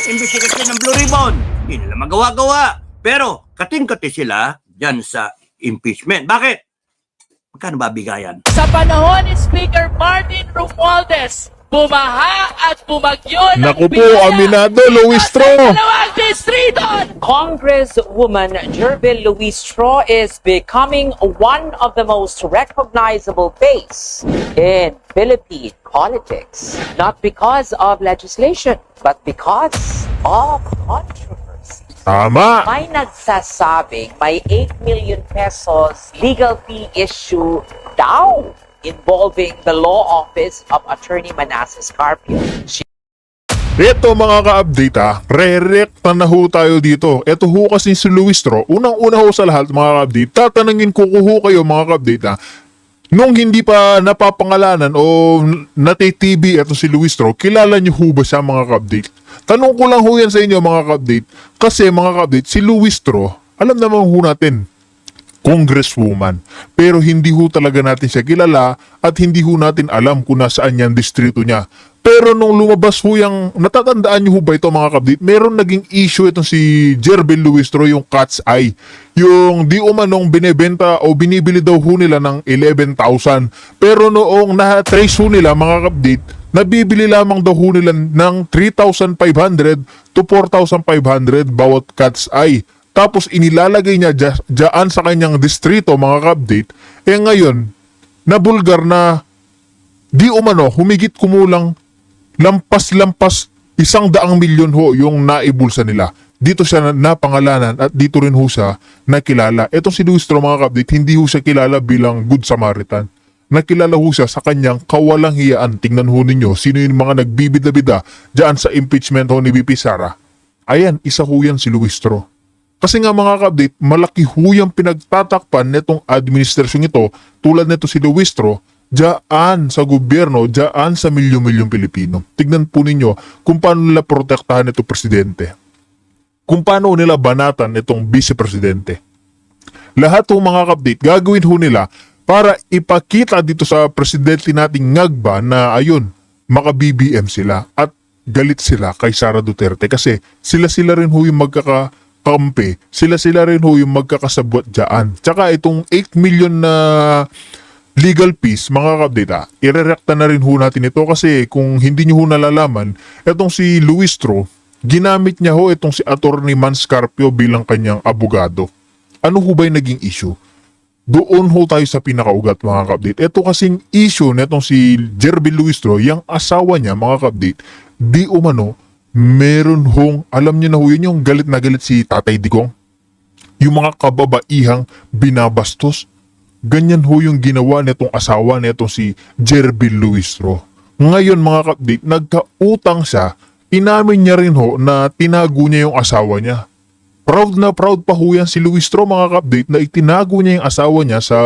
investigasyon ng Blue Ribbon. Hindi nila magawa-gawa. Pero kating-kati sila dyan sa impeachment. Bakit? Magkano ba bigayan? Sa panahon ni Speaker Martin Romualdez, bumaha at bumagyo ng Naku po, biyaya aminado, dito Luistro. sa dalawang distrito. Congresswoman Jerbil Luistro is becoming one of the most recognizable face in Philippine politics. Not because of legislation, but because of controversy. Tama. May nagsasabing may 8 million pesos legal fee issue daw involving the law office of Attorney Manasseh Carpio. Ito mga ka-update re-recta na ho tayo dito. Ito ho kasi si Luistro, unang-una ho sa lahat mga ka-update, tatanungin ko ho kayo mga ka-update nung hindi pa napapangalanan o natitv ito si Luistro, kilala niyo ho ba siya mga ka-update? Tanong ko lang ho yan sa inyo mga ka-update, kasi mga ka-update, si Luistro, alam naman ho natin, congresswoman. Pero hindi ho talaga natin siya kilala at hindi ho natin alam kung nasaan yan distrito niya. Pero nung lumabas ho yung, natatandaan niyo ho ba ito mga kabdit, meron naging issue itong si Jerbil Luistro, yung Cat's Eye. Yung di umanong binebenta o binibili daw ho nila ng 11,000. Pero noong na-trace ho nila mga kabdit, nabibili lamang daw ho nila ng 3,500 to 4,500 bawat Cat's Eye. Tapos inilalagay niya dyan sa kanyang distrito mga ka-update, ngayon, nabulgar na di umano, humigit kumulang lampas-lampas 100 milyon ho yung naibulsa nila. Dito siya napangalanan at dito rin ho siya nakilala. Etong si Luistro mga ka-update, hindi ho siya kilala bilang Good Samaritan. Nakilala ho siya sa kanyang kawalang hiyaan. Tingnan ho ninyo, sino yung mga nagbibida-bida dyan sa impeachment ho ni VP Sara. Ayan, isa ho yan si Luistro. Kasi nga mga ka-update, malaki huyang pinagtatakpan netong administrasyon ito tulad nito si Luistro dyan sa gobyerno, dyan sa milyon-milyong Pilipino. Tignan po ninyo kung paano nila protektahan itong presidente. Kung paano nila banatan itong vice-presidente. Lahat ng mga ka-update, gagawin ho nila para ipakita dito sa presidente nating ngagba na ayun, maka-BBM sila at galit sila kay Sara Duterte kasi sila-sila rin ho yung magkakakampi, sila-sila rin ho yung magkakasabwat dyan. Tsaka itong 8 million na legal fees, mga kabdita, irerekta na rin ho natin ito kasi kung hindi nyo ho nalalaman, itong si Luistro, ginamit niya ho itong si Attorney Manscarpio bilang kanyang abogado. Ano ho ba yung naging issue? Doon ho tayo sa pinakaugat mga kabdit. Ito kasing issue netong si Jerbil Luistro, yung asawa niya mga kabdit, di umano, meron hong, alam niyo na ho yun yung galit na galit si Tatay Digong. Yung mga kababaihang binabastos. Ganyan ho yung ginawa netong asawa netong si Jerbil Luistro. Ngayon mga kabdit, nagkautang siya, inamin niya rin ho na tinago niya yung asawa niya. Proud na proud pa ho yan si Luistro mga kabdit na itinago niya yung asawa niya sa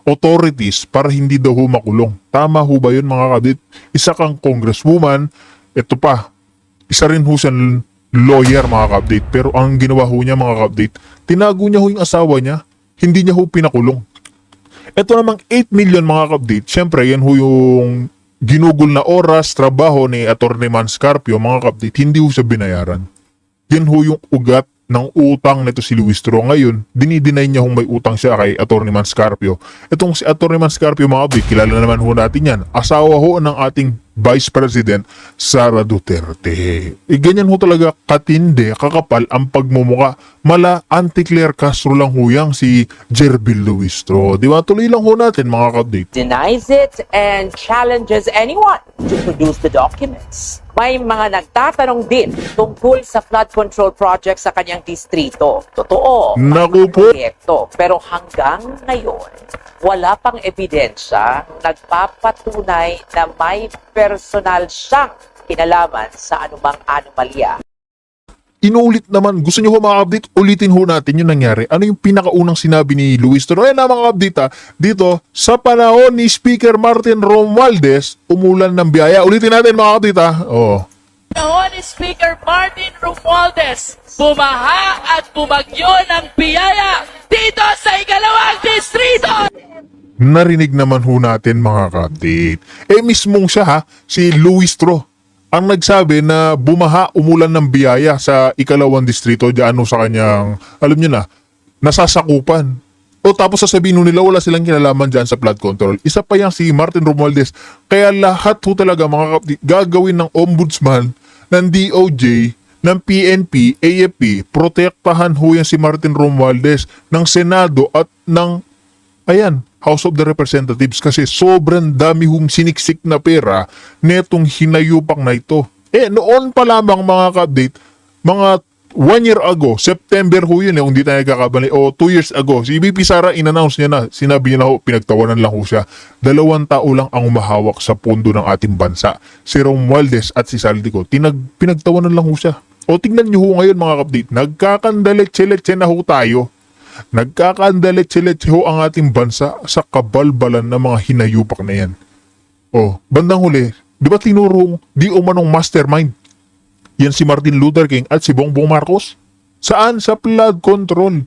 authorities para hindi daw ho makulong. Tama ho ba yun mga kabdit? Isa kang congresswoman, ito pa, isa rin ho siyang lawyer mga kabdit. Pero ang ginawa ho niya mga kabdit, tinago niya ho yung asawa niya, hindi niya ho pinakulong. Ito namang 8 million mga kabdit, syempre yan ho yung ginugol na oras, trabaho ni Attorney Manscarpio mga kabdit, hindi ho siya binayaran. Yan ho yung ugat ng utang nito si Luistro. Ngayon, dinideny niya kung may utang siya kay Attorney Manscarpio. Itong si Attorney Manscarpio mga kabdit, kilala naman ho natin yan. Asawa ho ng ating Vice President Sara Duterte. Ganyan ho talaga katindi, kakapal ang pagmumuka. Mala anti-Claire Castro lang ho yang si Jerbil Luistro. Di ba? Tuloy lang ho natin mga kabdate. Denies it and challenges anyone to produce the documents. May mga nagtatanong din tungkol sa flood control project sa kanyang distrito. Totoo, Naku po. proyekto. Pero hanggang ngayon, wala pang ebidensya nagpapatunay na may personal siyang kinalaman sa anumang anomalya. Inuulit naman, gusto nyo ho mga update, ulitin ho natin yung nangyari. Ano yung pinakaunang sinabi ni Luistro? Ayan na mga update dito, sa panahon ni Speaker Martin Romualdez, umulan ng biyaya. Ulitin natin mga update Oh. Panahon ni Speaker Martin Romualdez, bumaha at bumagyo ng biyaya dito sa ikalawang distrito. Narinig naman ho natin mga ka-update. Mismong siya si Luistro. ang nagsabi na bumaha, umulan ng biyaya sa ikalawang distrito diyan sa kanyang, alam niyo na, nasasakupan. O tapos sasabihin nila wala silang kinalaman dyan sa flood control. Isa pa yan si Martin Romualdez. Kaya lahat ho talaga mga gagawin ng ombudsman, ng DOJ, ng PNP, AFP, protektahan ho yan si Martin Romualdez ng Senado at ng House of the Representatives kasi sobrang dami hong siniksik na pera netong hinayupang na ito. Noon pa lamang mga ka-update, mga 1 year ago, September ho yun kung di tayo nagkakabali, o 2 years ago, si VP Sara in-announce niya na, sinabi niya na ho, pinagtawanan lang ho siya. 2 tao lang ang umahawak sa pondo ng ating bansa. Si Romualdez at si Saldico, pinagtawanan lang ho siya. O tingnan niyo ho ngayon mga ka-update, nagkakandalit-siletse na ho tayo. Nagkakandalit-siletse ho ang ating bansa sa kabalbalan ng mga hinayupak na yan. O, bandang huli, di ba tinurong di umanong mastermind? Yan si Martin Luther King at si Bongbong Marcos. Saan? Sa flood control.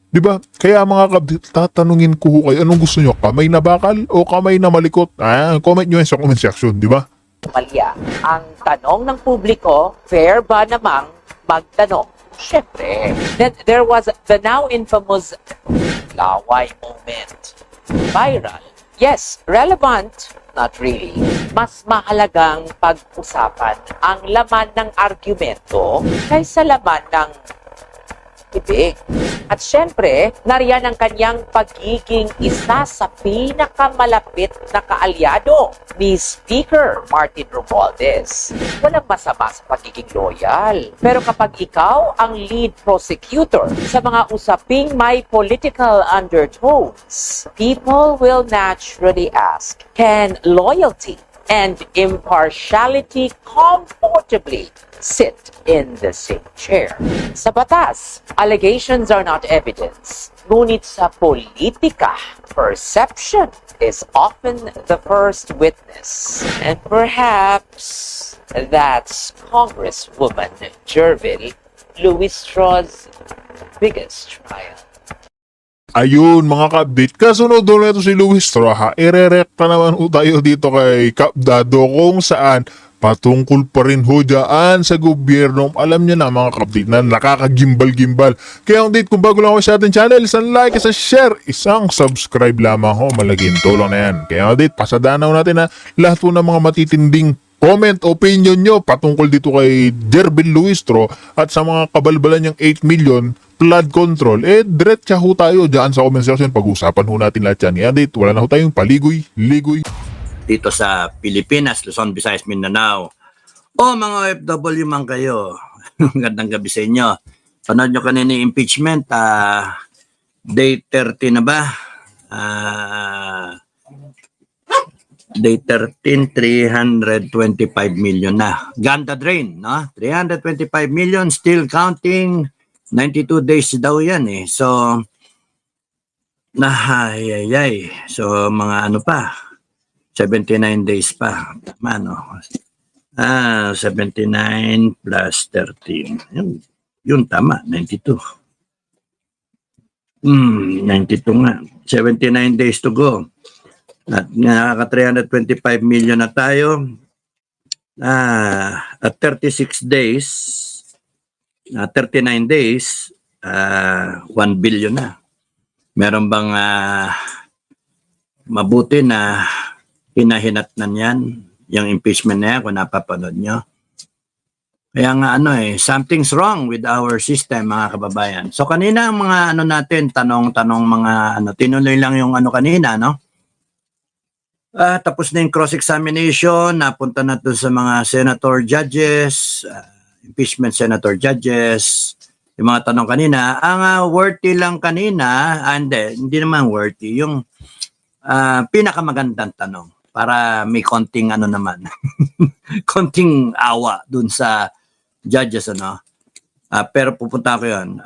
Di ba? Kaya mga tatanungin ko ho kayo, anong gusto nyo? Kamay na bakal o kamay na malikot? Comment nyo yan sa comment section, di ba? Malya. Ang tanong ng publiko, fair ba namang magtanong? Siyempre. Then there was the now infamous laway moment. Viral. Yes, relevant. Not really. Mas mahalagang pag-usapan ang laman ng argumento kaysa laman ng bibig. At syempre, nariyan ang kanyang pagiging isa sa pinakamalapit na kaalyado ni Speaker Martin Romualdez. Walang masama sa pagiging loyal. Pero kapag ikaw ang lead prosecutor sa mga usaping may political undertones, people will naturally ask, can loyalty and impartiality comfortably sit in the same chair? Sa batas, allegations are not evidence. Ngunit sa politika, perception is often the first witness. And perhaps that's Congresswoman Jervil Luistro's biggest trial. Ayun mga ka-update, kasunod doon ito si Luis Troha, irerekta naman ho tayo dito kay Kapdado kung saan patungkol pa rin ho dyan sa gobyerno. Alam niyo na mga ka-update na nakakagimbal-gimbal. Kaya update, kung bago lang ako sa ating channel, isang like, isang share, isang subscribe lamang ho, malaking tulong na yan. Kaya update, pasadanaw natin na lahat po ng mga matitinding comment, opinion nyo patungkol dito kay Jervil Luistro at sa mga kabalbalan niyang 8 million flood control, diretsa ho tayo dyan sa comment section. Pag-usapan ho natin lahat yan. Dito, wala na ho tayong paligoy-ligoy. Dito sa Pilipinas, Luzon, Visayas, Mindanao. O mga OFW man kayo, magandang gabi sa inyo. Panood nyo kanina yung impeachment, day 30 na ba? Day 13, 325 million na. Ganda drain, no? 325 million, still counting. 92 days daw yan eh. So, So, mga ano pa, 79 days pa. Tama, no? 79 plus 13. Yun tama, 92. 92 nga. 79 days to go. At nakaka 325 million na tayo. At 36 days, 39 days, 1 billion na. Meron bang mabuti na hinahinatnan yan, yung impeachment na yan, kung napapanood nyo? Kaya nga something's wrong with our system, mga kababayan. So kanina ang mga natin, tanong-tanong mga tinuloy lang yung kanina, no? Tapos na yung cross-examination, napunta na to sa mga senator judges, impeachment senator judges, yung mga tanong kanina. Ang worthy lang kanina, hindi naman worthy, yung pinakamagandang tanong para may konting naman, konting awa dun sa judges, pero pupunta ko yun.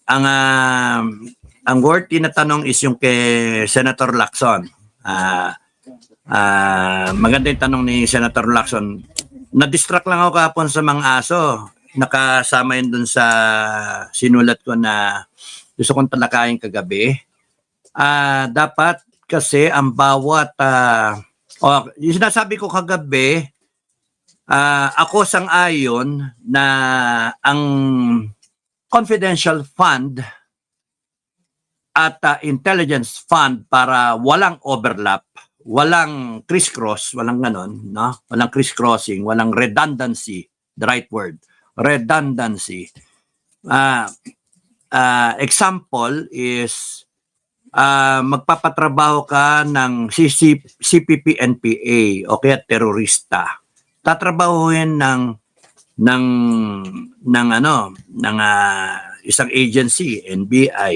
Ang worthy na tanong is yung kay Senator Lacson. Maganda yung tanong ni Senator Lacson. Na-distract lang ako kahapon sa mga aso. Nakasama yun dun sa sinulat ko na gusto kong talakayin kagabi. Dapat kasi ang bawat yung sinasabi ko kagabi, Ako sang-ayon na ang confidential fund at intelligence fund para walang overlap, walang crisscross, walang ganon, no? Walang crisscrossing, walang redundancy, the right word, redundancy. Example is magpapatrabaho ka ng CPP-NPA o kaya terorista. Tatrabahuhin ng isang agency, NBI,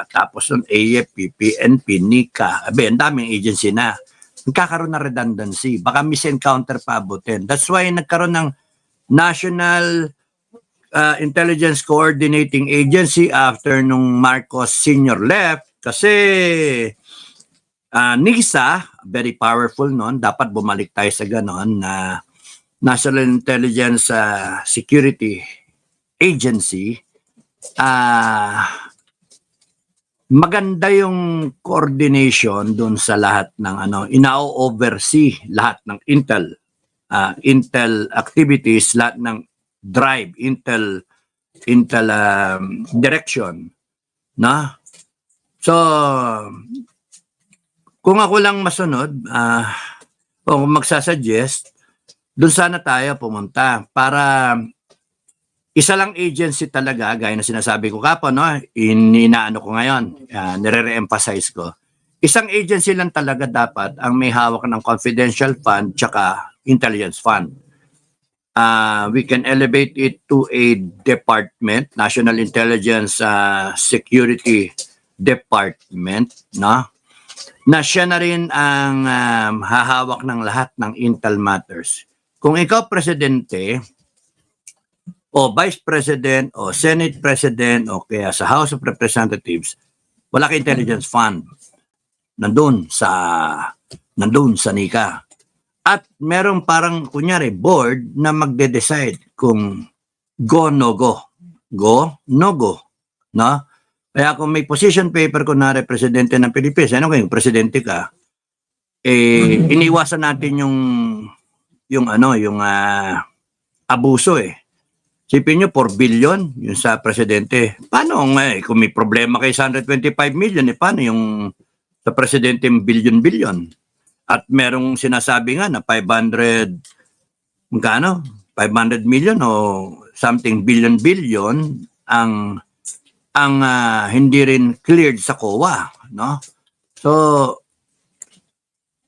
tapos ng AFP, PNP, NICA. Ang daming agency na. Nagkakaroon ng redundancy. Baka misencounter pa abutin. That's why nagkaroon ng National Intelligence Coordinating Agency after nung Marcos Sr. left kasi NISA, very powerful noon, dapat bumalik tayo sa ganon na National Intelligence Security Agency. Maganda yung coordination dun sa lahat ng ina-oversee lahat ng intel activities, lahat ng drive, intel direction, na. So kung ako lang masunod, o magsasuggest, doon sana tayo pumunta para isa lang agency talaga, gaya na sinasabi ko kapon, no? Inaano ko ngayon, nire-emphasize ko. Isang agency lang talaga dapat ang may hawak ng confidential fund tsaka intelligence fund. We can elevate it to a department, National Intelligence Security Department, no? Na siya na rin ang hahawak ng lahat ng intel matters. Kung ikaw presidente, o Vice President, o Senate President, o kaya sa House of Representatives, wala ka intelligence fund. Nandun sa NICA. At merong parang, kunyari, board na magde-decide kung go, no go. Go, no go. No? Kaya kung may position paper, kunwari, Presidente ng Pilipinas, ano kayong Presidente ka, iniwasan natin yung abuso eh. Sipin nyo, 4 billion yung sa presidente. Paano kung may problema kay 125 million, paano yung sa presidente yung billion-billion? At merong sinasabi nga na 500 million o something billion ang hindi rin cleared sa COA, no? So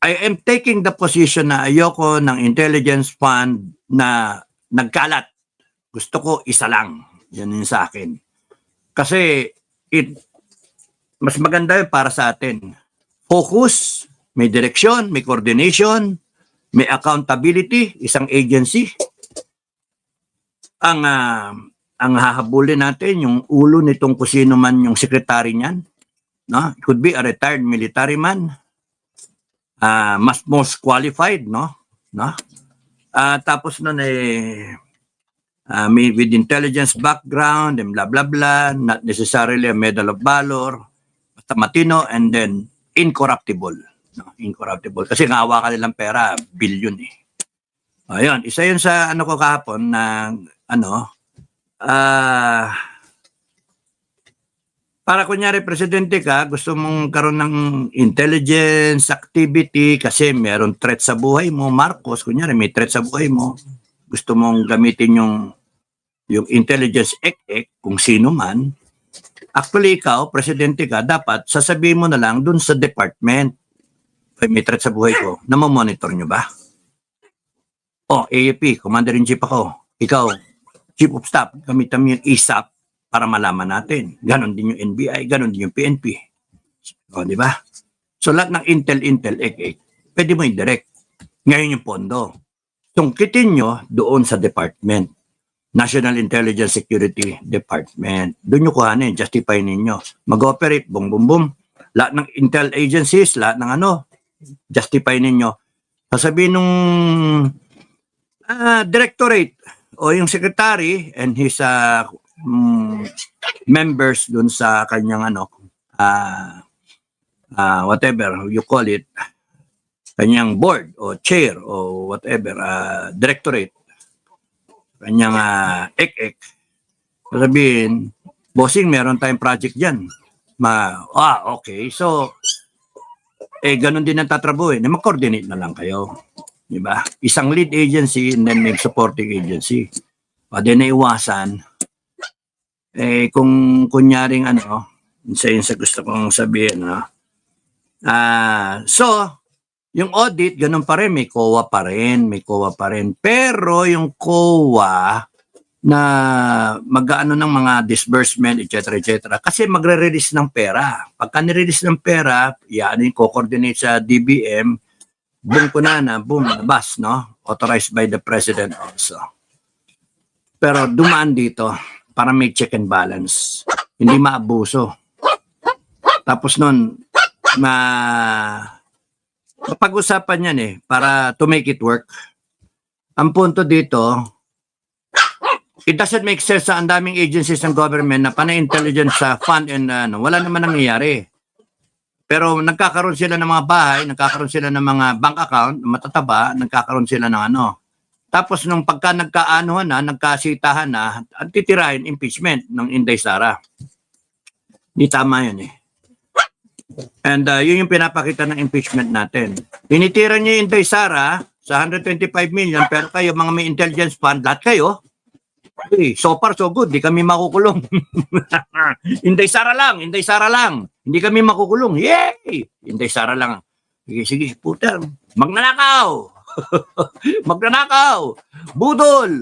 I am taking the position na ayoko ng intelligence fund na nagkalat. Gusto ko isa lang. Yan yung sa akin. Kasi mas maganda yun para sa atin. Focus, may direksyon, may coordination, may accountability, isang agency. Ang hahabulin natin, yung ulo nitong kusino man yung secretary niyan. No? It could be a retired military man. Most qualified, no? Tapos nun with intelligence background and blah blah blah, not necessarily a Medal of Valor, basta matino, and then incorruptible. No? Incorruptible. Kasi ngawa ka nilang pera, billion eh. Ayun, isa yun sa ko kahapon na para kunyari presidente ka, gusto mong karoon ng intelligence activity kasi meron threat sa buhay mo, Marcos, kunyari may threat sa buhay mo, gusto mong gamitin yung intelligence kung sino man, actually ikaw, presidente ka, dapat sasabihin mo na lang dun sa department, may threat sa buhay ko, na mamonitor nyo ba? AFP, Commander-in-Chief ako, ikaw, Chief of Staff, gamitan mo yung ISAP para malaman natin. Ganon din yung NBI, ganon din yung PNP. Di ba? So lahat ng intel, pwede mo i-direct. Ngayon yung pondo. Tungkitin nyo doon sa department. National Intelligence Security Department. Doon nyo kuhanin, justify ninyo. Mag-operate, boom, boom, boom. Lahat ng intel agencies, lahat ng justify ninyo. Sasabihin nung directorate o yung secretary and his members doon sa kanyang whatever you call it, kanyang board o chair o whatever, directorate, kanyang ek-ek, sabihin, bossing, meron tayong project dyan. Okay. So, ganun din ang tatrabuhin. Mag-coordinate na lang kayo. Diba? Isang lead agency and then may supporting agency. Di na iwasan. Kung kunyaring isa yun sa gusto kong sabihin. So, yung audit, ganun pa rin. May COA pa rin. Pero yung COA na mag-ano ng mga disbursement, etc. Kasi magre-release ng pera. Pagka nirelease ng pera, yan yung co-coordinate sa DBM, boom, nabas, no? Authorized by the President also. Pero dumaan dito para may check and balance. Hindi maabuso. Tapos nun, mapag-usapan yan para to make it work. Ang punto dito, it doesn't make sense sa ang daming agencies ng government na pana-intelligence sa fund and wala naman nangyayari. Pero nagkakaroon sila ng mga bahay, nagkakaroon sila ng mga bank account, matataba, nagkakaroon sila ng Tapos nung pagka nagkaanuhan na, nagkasitahan na, ang titirahin impeachment ng Inday Sara. Hindi tama yun And yun yung pinapakita ng impeachment natin. Tinitira niyo yung Inday Sara sa 125 million, pero kayo, mga may intelligence fund, lahat kayo, so far so good, di kami makukulong. Inday Sara lang. Hindi kami makukulong. Yay! Inday Sara lang. Sige, puta. Magnanakaw. Budol.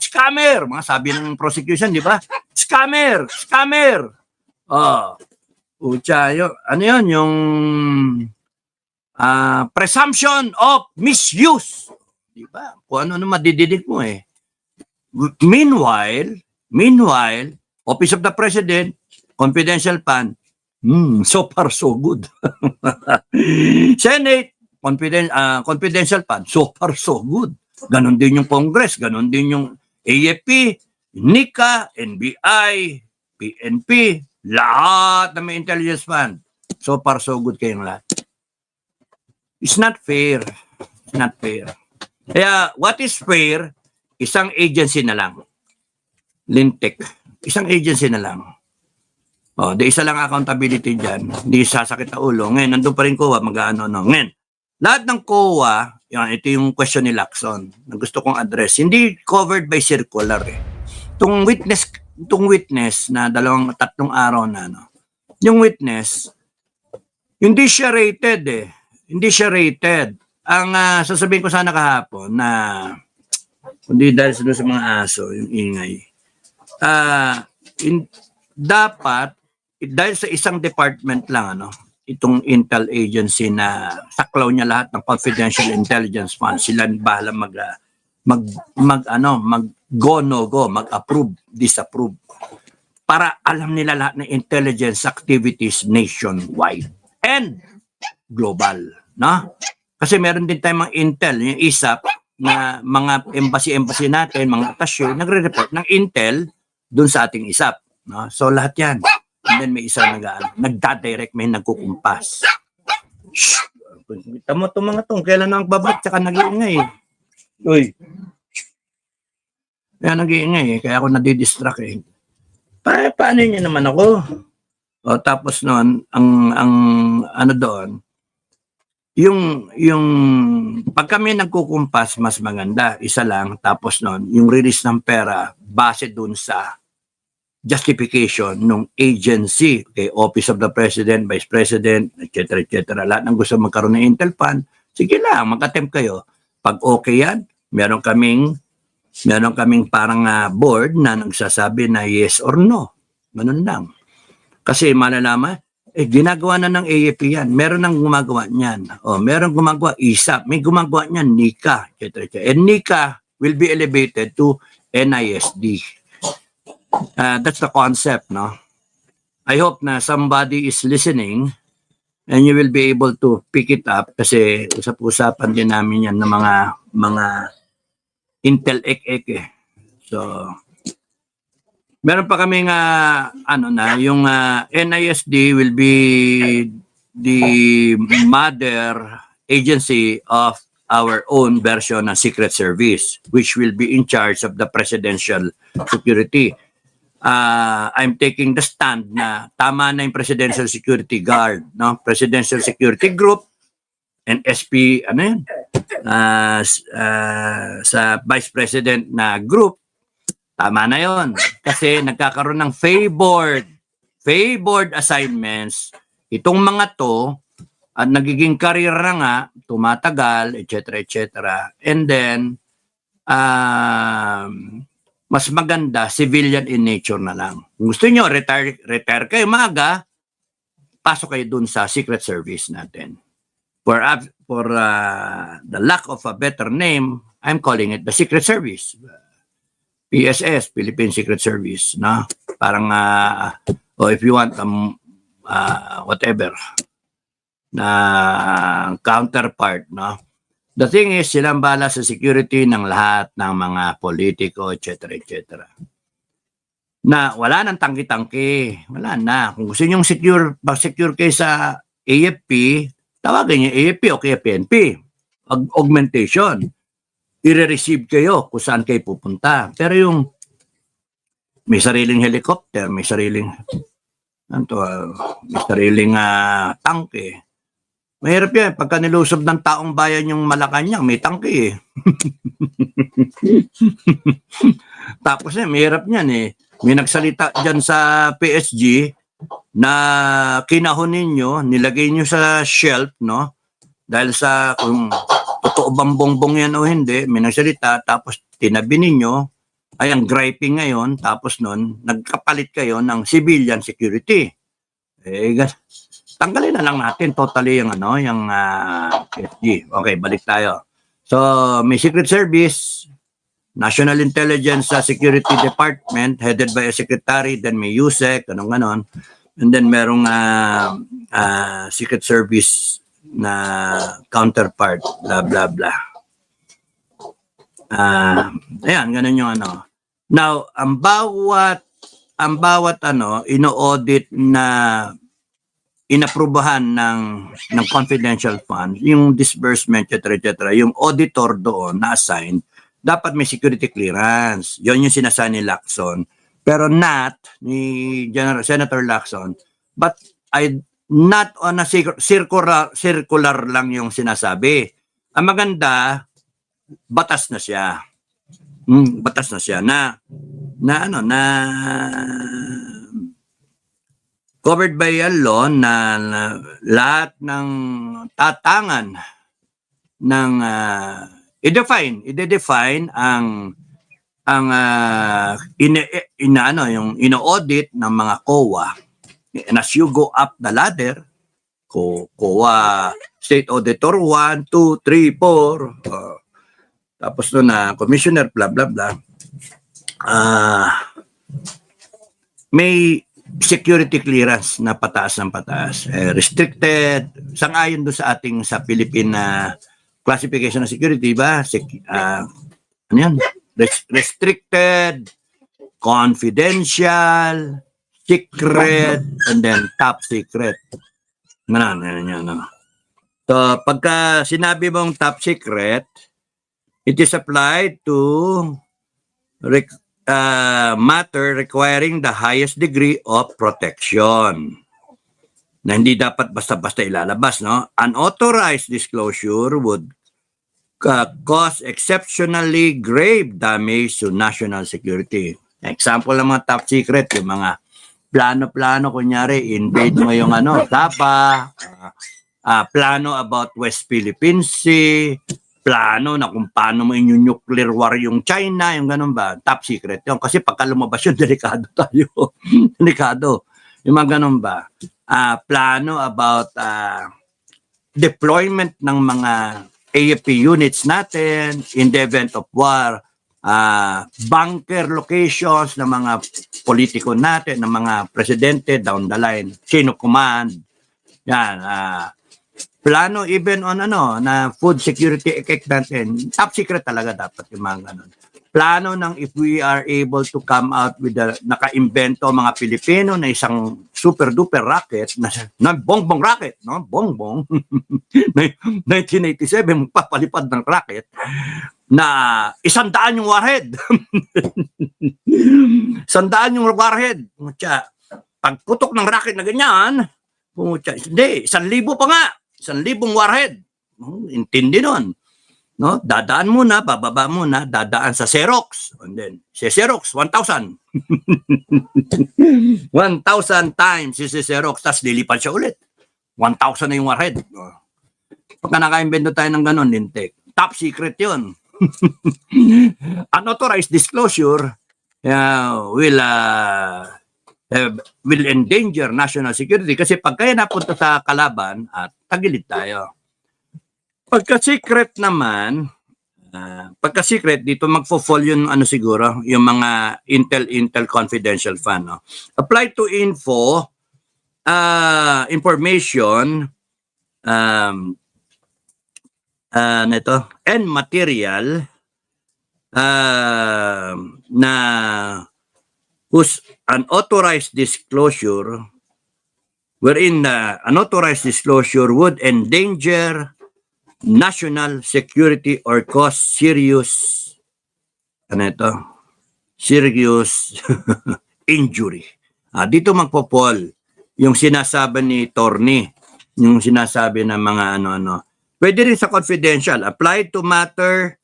Scammer. Mga sabi ng prosecution, di ba? Scammer. Pucha, ano yun? Yung presumption of misuse. Di ba? Kung ano madididig mo Meanwhile, Office of the President, confidential fund, so far so good. Senate, confidential fund, so far so good. Ganon din yung Congress, ganon din yung AFP, NICA, NBI, PNP, lahat na may intelligence fund. So far so good kayong lahat. It's not fair. Kaya, what is fair? Isang agency na lang. Lintek. Isang agency na lang. Di isa lang accountability dyan. Hindi sasakit na ulo. Ngayon, nandun pa rin COA, Ngayon, lahat ng COA, ito yung question ni Lacson na gusto kong address. Hindi covered by circular Itong witness na 2-3 araw na, yung witness, hindi siya rated Hindi siya rated. Ang sasabihin ko sana kahapon na kundi dahil sa mga aso, yung ingay. Dapat, dahil sa isang department lang, itong Intel agency na saklaw niya lahat ng confidential intelligence funds, sila bahala go, no go, mag-approve, disapprove. Para alam nila lahat ng intelligence activities nationwide and global. Kasi meron din tayong mga intel, yung ISAP, na mga embassy natin, mga atasyo, nagre-report ng intel dun sa ating ISAP. So lahat yan. And then may isa nagdadirect, may nagkukumpas. Tamo itong mga itong, kailan na magbabat, tsaka nag-iingay. Uy. Kaya nag-iingay kaya ako nadidistract Paano niya naman ako? Tapos noon, ang doon, yung pag kami nagkukumpas, mas maganda, isa lang, tapos noon, yung release ng pera, base dun sa justification ng agency, Office of the President, Vice President, etc. Lahat ng gusto magkaroon ng Intel Fund, sige lang, mag-attempt kayo. Pag okay yan, meron kaming parang board na nagsasabi na yes or no. Ganun lang. Kasi malalaman, ginagawa na ng AFP yan. Meron nang gumagawa niyan. Meron gumagawa ISAP. May gumagawa niyan, NICA, etc. And NICA will be elevated to NISD. That's the concept, no? I hope na somebody is listening and you will be able to pick it up kasi usap-usapan din namin yan ng mga Intel ek. So, meron pa kaming yung NISD will be the mother agency of our own version ng Secret Service, which will be in charge of the presidential security. I'm taking the stand na tama na yung Presidential Security Guard, no? Presidential Security Group and SP, ano yun? Sa Vice President na group, tama na yon. Kasi nagkakaroon ng favored assignments. Itong mga to, at nagiging career na nga, tumatagal, etc. And then, mas maganda, civilian in nature na lang. Kung gusto nyo, retire kayo maaga, pasok kayo dun sa Secret Service natin. For the lack of a better name, I'm calling it the Secret Service. PSS, Philippine Secret Service. No? Parang, or if you want, whatever, na counterpart, no? The thing is, silang bala sa security ng lahat ng mga politiko, etc. Na wala nang tangki-tangki. Wala na. Kung gusto nyo mag-secure kayo sa AFP, tawagin nyo AFP o kaya PNP. Augmentation. I-receive kayo kung saan kayo pupunta. Pero yung may sariling helicopter, may sariling tangke. Mahirap yan. Pagka nilusob ng taong bayan yung Malacanang, may tangke eh. Tapos mahirap yan eh. May nagsalita dyan sa PSG na kinahon ninyo, nilagay nyo sa shelf, no? Dahil sa kung totoo bang bongbong yan o hindi, may nagsalita, tapos tinabi ninyo, ay ang griping ngayon, tapos nun, nagkapalit kayo ng civilian security. Tanggalin na lang natin totally yung PSG. Okay, balik tayo. So, may Secret Service, National Intelligence Security Department headed by a secretary, then may USEC, ganon. And then merong Secret Service na counterpart, blah blah blah. Ayan, ganun yung ano. Now, ang bawat ino-audit na inaprubahan ng confidential fund, yung disbursement, etc., yung auditor doon na assigned, dapat may security clearance. Yon yung sinasani ni Lacson. Pero not ni Senator Lacson, but not on a circular lang yung sinasabi. Ang maganda, batas na siya. Batas na siya na covered by a law na lahat ng tatangan ng i-define ang yung ino-audit ng mga COA. And as you go up the ladder, COA State Auditor 1, 2, 3, 4, tapos doon na Commissioner, blah, blah, blah. May security clearance na pataas ng pataas. Restricted, sangayon doon sa ating sa Philippine classification of security, ba? Ano yan? Restricted, confidential, secret, and then top secret. So, pagka sinabi mong top secret, it is applied to matter requiring the highest degree of protection. Na hindi dapat basta-basta ilalabas, no? Unauthorized disclosure would cause exceptionally grave damage to national security. Example ng mga top secret, yung mga plano-plano, kunyari, invade mo yung Tapa, plano about West Philippine Sea, plano na kung paano mo nuclear war yung China, yung ganun ba, top secret yun. Kasi pagka lumabas yun, delikado tayo. Delikado. Yung mga ganun ba. Plano about deployment ng mga AFP units natin in the event of war, bunker locations ng mga politiko natin, ng mga presidente down the line, chain of command, yan, plano even on na food security effect natin, top secret talaga dapat yung mga ganun. plano ng if we are able to come out with the nakaimbento mga Pilipino na isang super duper rocket na bongbong rocket, no? Bongbong. 1987 magpapalipad ng rocket na 100 yung warhead. 100 yung warhead. Pumutya. Pagputok ng rocket na ganyan, pumutya. Hindi, 1,000 pa nga. 1,000 warhead. Intindi nun. No, dadaan muna, bababa muna, dadaan sa Xerox. And then, si Xerox, 1,000. 1,000 times si Xerox, tapos lilipad siya ulit. 1,000 na yung warhead. Pagka naka-invento tayo ng ganun, lintik. Top secret yun. Unauthorized disclosure will endanger national security kasi pag kaya napunta sa kalaban at tagilid tayo. Pagka-secret naman, pagka-secret, dito magfo-fall yung ano siguro, yung mga Intel confidential fund. No? Apply to info, information, nito, and material na whose unauthorized disclosure, wherein unauthorized disclosure would endanger national security or cause serious serious injury. Dito magpo-fall yung sinasabi ni Torny, yung sinasabi ng mga ano-ano. Pwede rin sa confidential. Apply to matter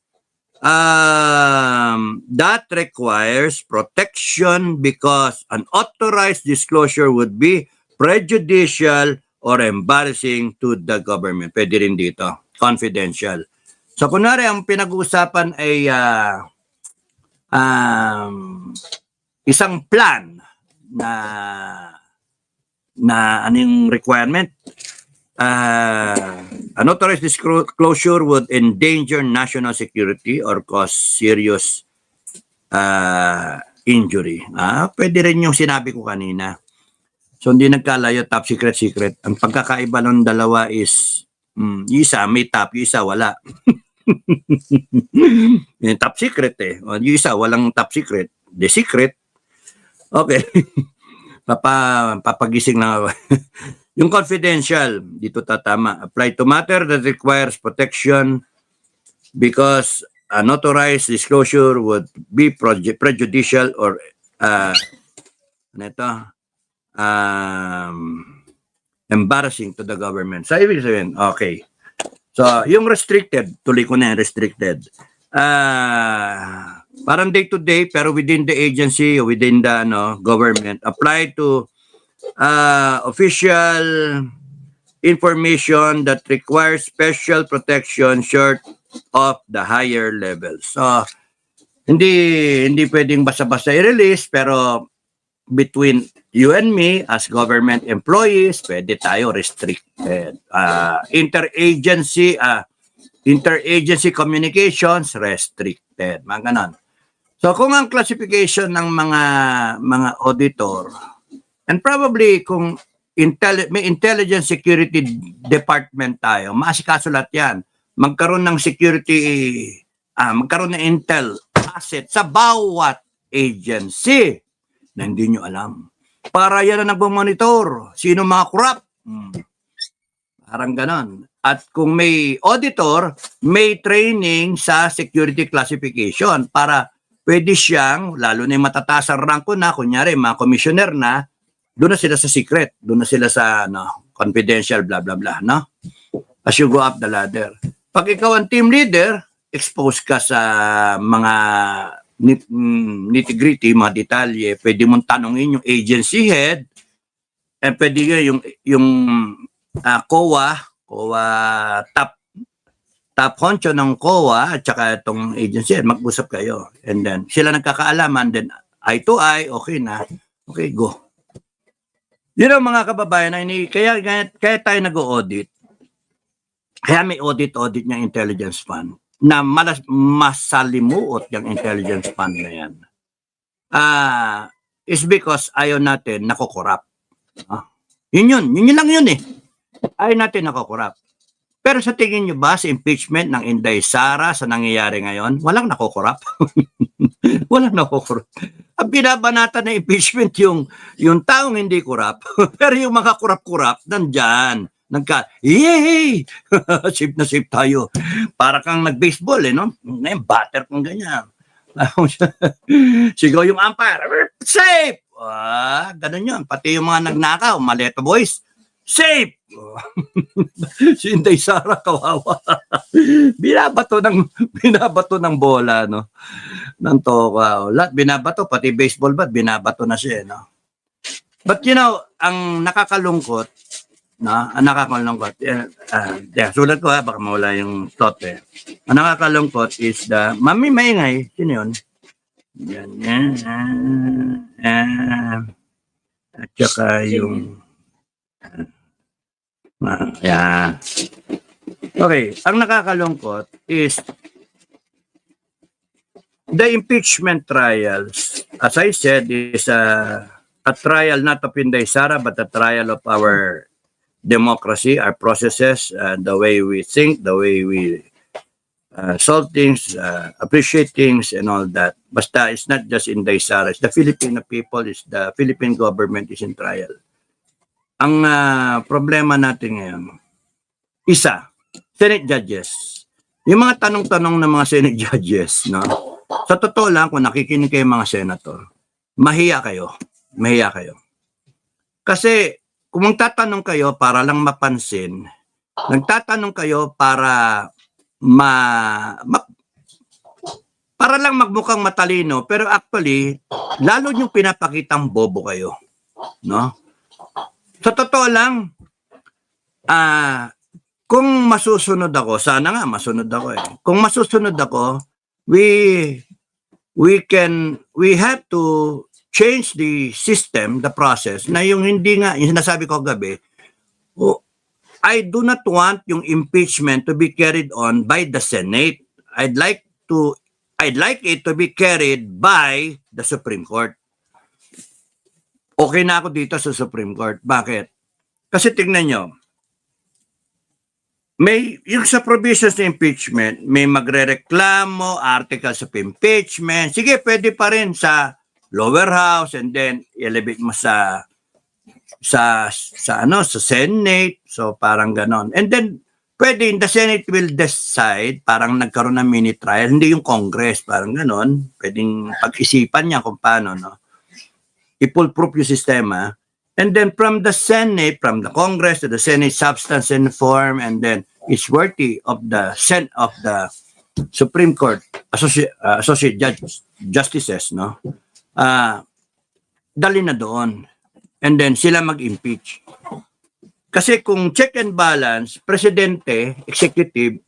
that requires protection because unauthorized disclosure would be prejudicial or embarrassing to the government. Pwede rin dito. Confidential. So, kunwari, ang pinag-uusapan ay isang plan na anong requirement. Unauthorized disclosure would endanger national security or cause serious injury. Pwede rin yung sinabi ko kanina. So, hindi nagkalayo, top secret, secret. Ang pagkakaiba ng dalawa is yung isa may top, yung isa wala. Yung top secret yung isa walang top secret. The secret. Okay. Papagising na ako. Yung confidential, dito tatama. Apply to matter that requires protection because unauthorized disclosure would be prejudicial or embarrassing to the government. So, ibig sabihin, okay. So, yung restricted, tuloy ko na yung restricted. Parang day-to-day, pero within the agency, within the government, apply to official information that requires special protection short of the higher levels. So, hindi pwedeng basta-basta i-release, pero between you and me as government employees, pwede tayo restricted. Interagency communications, restricted. Mga ganon. So kung ang classification ng mga auditor, and probably kung may intelligence security department tayo, maasikaso lahat yan. Magkaroon ng security, magkaroon ng intel asset sa bawat agency na hindi nyo alam. Para yan ang nagmamonitor. Sino mga corrupt? Parang ganon. At kung may auditor, may training sa security classification para pwede siyang, lalo na yung matataas ang ranko na, kunyari, mga commissioner na, doon na sila sa secret, doon na sila sa confidential, blah, blah, blah, no? As you go up the ladder. Pag ikaw ang team leader, expose ka sa mga nitty-gritty, mga detalye, pwede mong tanongin yung agency head, and pwede yung COA top honcho ng COA at saka itong agency head, mag-usap kayo. And then, sila nagkakaalaman, then eye to eye, okay na. Okay, go. Yun ang mga kababayan, kaya tayo nag-audit. Kaya may audit ng intelligence fund na masalimuot yung intelligence fund na yan. Is because ayaw natin nakokorrupt. Yun lang yun eh. Ayaw natin nakokorrupt. Pero sa tingin nyo ba sa impeachment ng Inday Sara sa nangyayari ngayon, walang nakokorap? Walang nakokorap. Ang binabanatan ng impeachment yung taong hindi kurap, pero yung mga kurap-kurap, nandyan. Yay! Safe na safe tayo. Para kang nag-baseball, no? Ngayon, batter kung ganyan. Sigaw yung umpire, safe! Ganun yun. Pati yung mga nagnakaw, Maleta Boys, safe! Si Inday Sara, kawawa. binabato ng bola, no? Ng toka. Lahat binabato, pati baseball bat, binabato na siya, no? But you know, ang nakakalungkot, sulat ko baka mawala yung thought eh. Ang nakakalungkot is Mami Maingay, sino yun? Yan. At saka yung yeah. Okay, ang nakakalungkot is the impeachment trials, as I said, is a trial not of Inday Sara, but a trial of our democracy, our processes, the way we think, the way we solve things, appreciate things, and all that. Basta it's not just Inday Sara, it's the Filipino people, it's the Philippine government is in trial. Ang problema natin ngayon, isa, Senate judges. Yung mga tanong-tanong ng mga Senate judges, no? Sa totoo lang, kung nakikinig kayo mga senator, mahiya kayo. Mahiya kayo. Kasi kung magtatanong kayo para lang mapansin, nagtatanong kayo para para lang magmukhang matalino, pero actually, lalo yung pinapakitang bobo kayo. No? Sa totoo lang, kung masusunod ako, sana nga masunod ako eh. Kung masusunod ako, we have to change the system, the process, na yung hindi nga, yung sinasabi ko gabi, I do not want yung impeachment to be carried on by the Senate. I'd like it to be carried by the Supreme Court. Okay na ako dito sa Supreme Court. Bakit? Kasi tingnan nyo, yung sa provisions ng impeachment, may magrereklamo, articles of impeachment. Sige, pwede pa rin sa lower house and then elevate mo sa Senate. So parang ganon. And then pwede the Senate will decide, parang nagkaroon ng mini trial, hindi yung Congress, parang ganon. Pwedeng pag-isipan niya kung paano, no? I-foolproof yung sistema. And then from the Senate, from the Congress to the Senate, substance and form, and then it's worthy of the Supreme Court associate justices, no? Dali na doon. And then sila mag-impeach. Kasi kung check and balance, presidente, executive,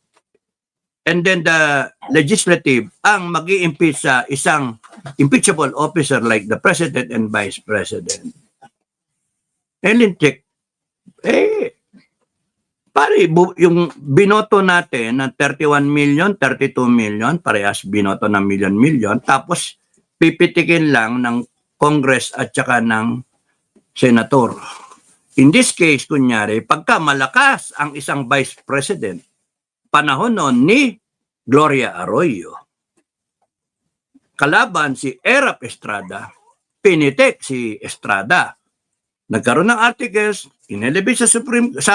and then the legislative ang mag-i-impeach sa isang impeachable officer like the president and vice president. And then check, pare, yung binoto natin na 31 million, 32 million, parehas binoto ng million, tapos pipitikin lang ng Congress at saka ng Senator. In this case, kunyari, pagka malakas ang isang vice president, panahon noon ni Gloria Arroyo, kalaban si Erap Estrada, pinitik si Estrada. Nagkaroon ng articles, inelevate sa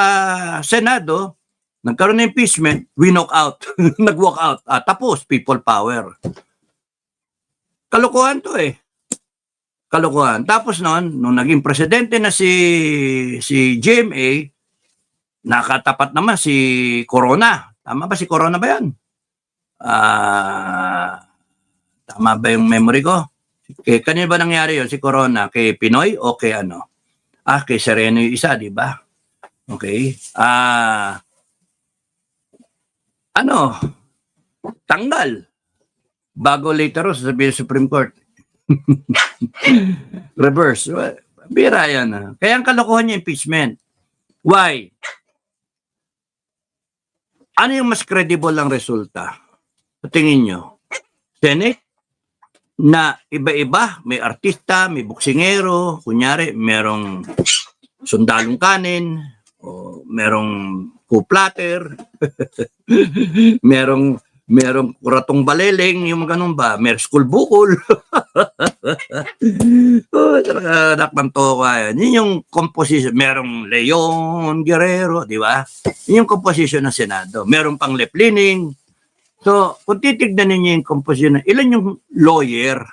Senado, nagkaroon ng impeachment, we knock out, nag-walk out. Tapos, people power. Kalokohan to eh. Kalokohan. Tapos noon, nung naging presidente na si GMA, nakatapat naman si Corona. Tama ba si Corona ba yan? Tama ba yung memory ko? Kanina ba nangyari yun si Corona? Kay Pinoy o kay ano? Kay Sereno yung isa, di ba? Okay. Tanggal. Bago later sasabihin sa Supreme Court. Reverse. Bira yan. Kaya ang kalokohan niya impeachment. Why? Ano yung mas credible ang resulta? Sa tingin nyo? Senate? Na iba-iba, may artista, may boksingero, kunyari, merong sundalong kanin, o merong kuplater, merong kuratong baleleng, yung ganun ba, merong school bukol. Oh, talaga nakmanto ko yan. Yun yung composition. Merong Leon Guerrero, di ba? Yun yung composition ng Senado. Merong pang left-leaning. So, kung titignan ninyo yung composition, ilan yung lawyer?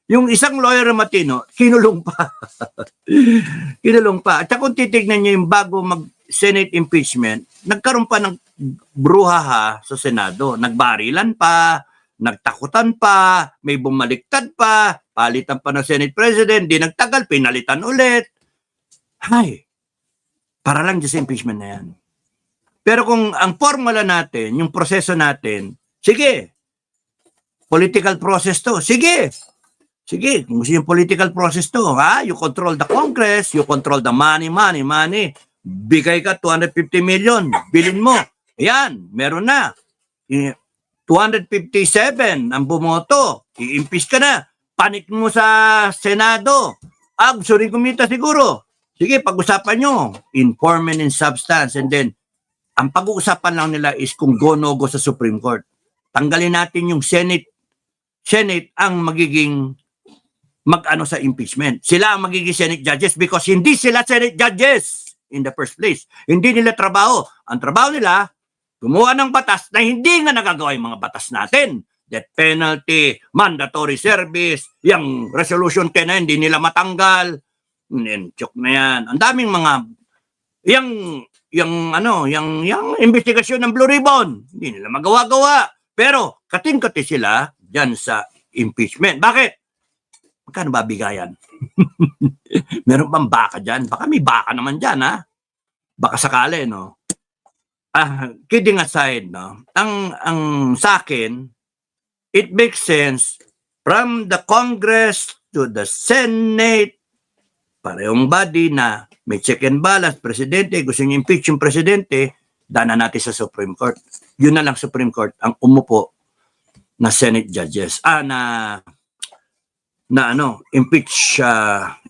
yung isang lawyer na matino, kinulong pa. Kinulong pa. At kung titignan nyo yung bago mag-Senate impeachment, nagkaroon pa ng bruhaha sa Senado. Nagbarilan pa, nagtakutan pa, may bumaliktad pa, palitan pa ng Senate President, di nagtagal, pinalitan ulit. Hay, para lang dyan sa impeachment na yan. Pero kung ang formula natin, yung proseso natin, sige, political process to, sige, kung gusto yung political process to, you control the Congress, you control the money, bigay ka 250 million, bilin mo, yan, meron na. 257 ang bumoto, i-impeach ka na, panik mo sa Senado, gusto rin kumita siguro, sige, pag-usapan nyo, in form and in substance, and then, ang pag-uusapan lang nila is kung go-no-go sa Supreme Court. Tanggalin natin yung Senate ang magiging mag-ano sa impeachment. Sila ang magiging Senate judges because hindi sila Senate judges in the first place. Hindi nila trabaho. Ang trabaho nila, gumawa ng batas na hindi nga nagagawa yung mga batas natin. Death penalty, mandatory service, yung resolution 10 na hindi nila matanggal. Chok na yan. Ang daming mga, yung investigasyon ng Blue Ribbon, hindi nila magawa-gawa. Pero, kating-kati sila dyan sa impeachment. Bakit? Magkano ba bigayan? Meron bang baka dyan? Baka may baka naman dyan, ha? Baka sakali, no? Kidding aside, no? Ang sa akin, it makes sense from the Congress to the Senate, parehong body na may check and balance, presidente, gusto niyo impeach yung presidente, dana natin sa Supreme Court. Yun na lang Supreme Court ang umupo na Senate judges.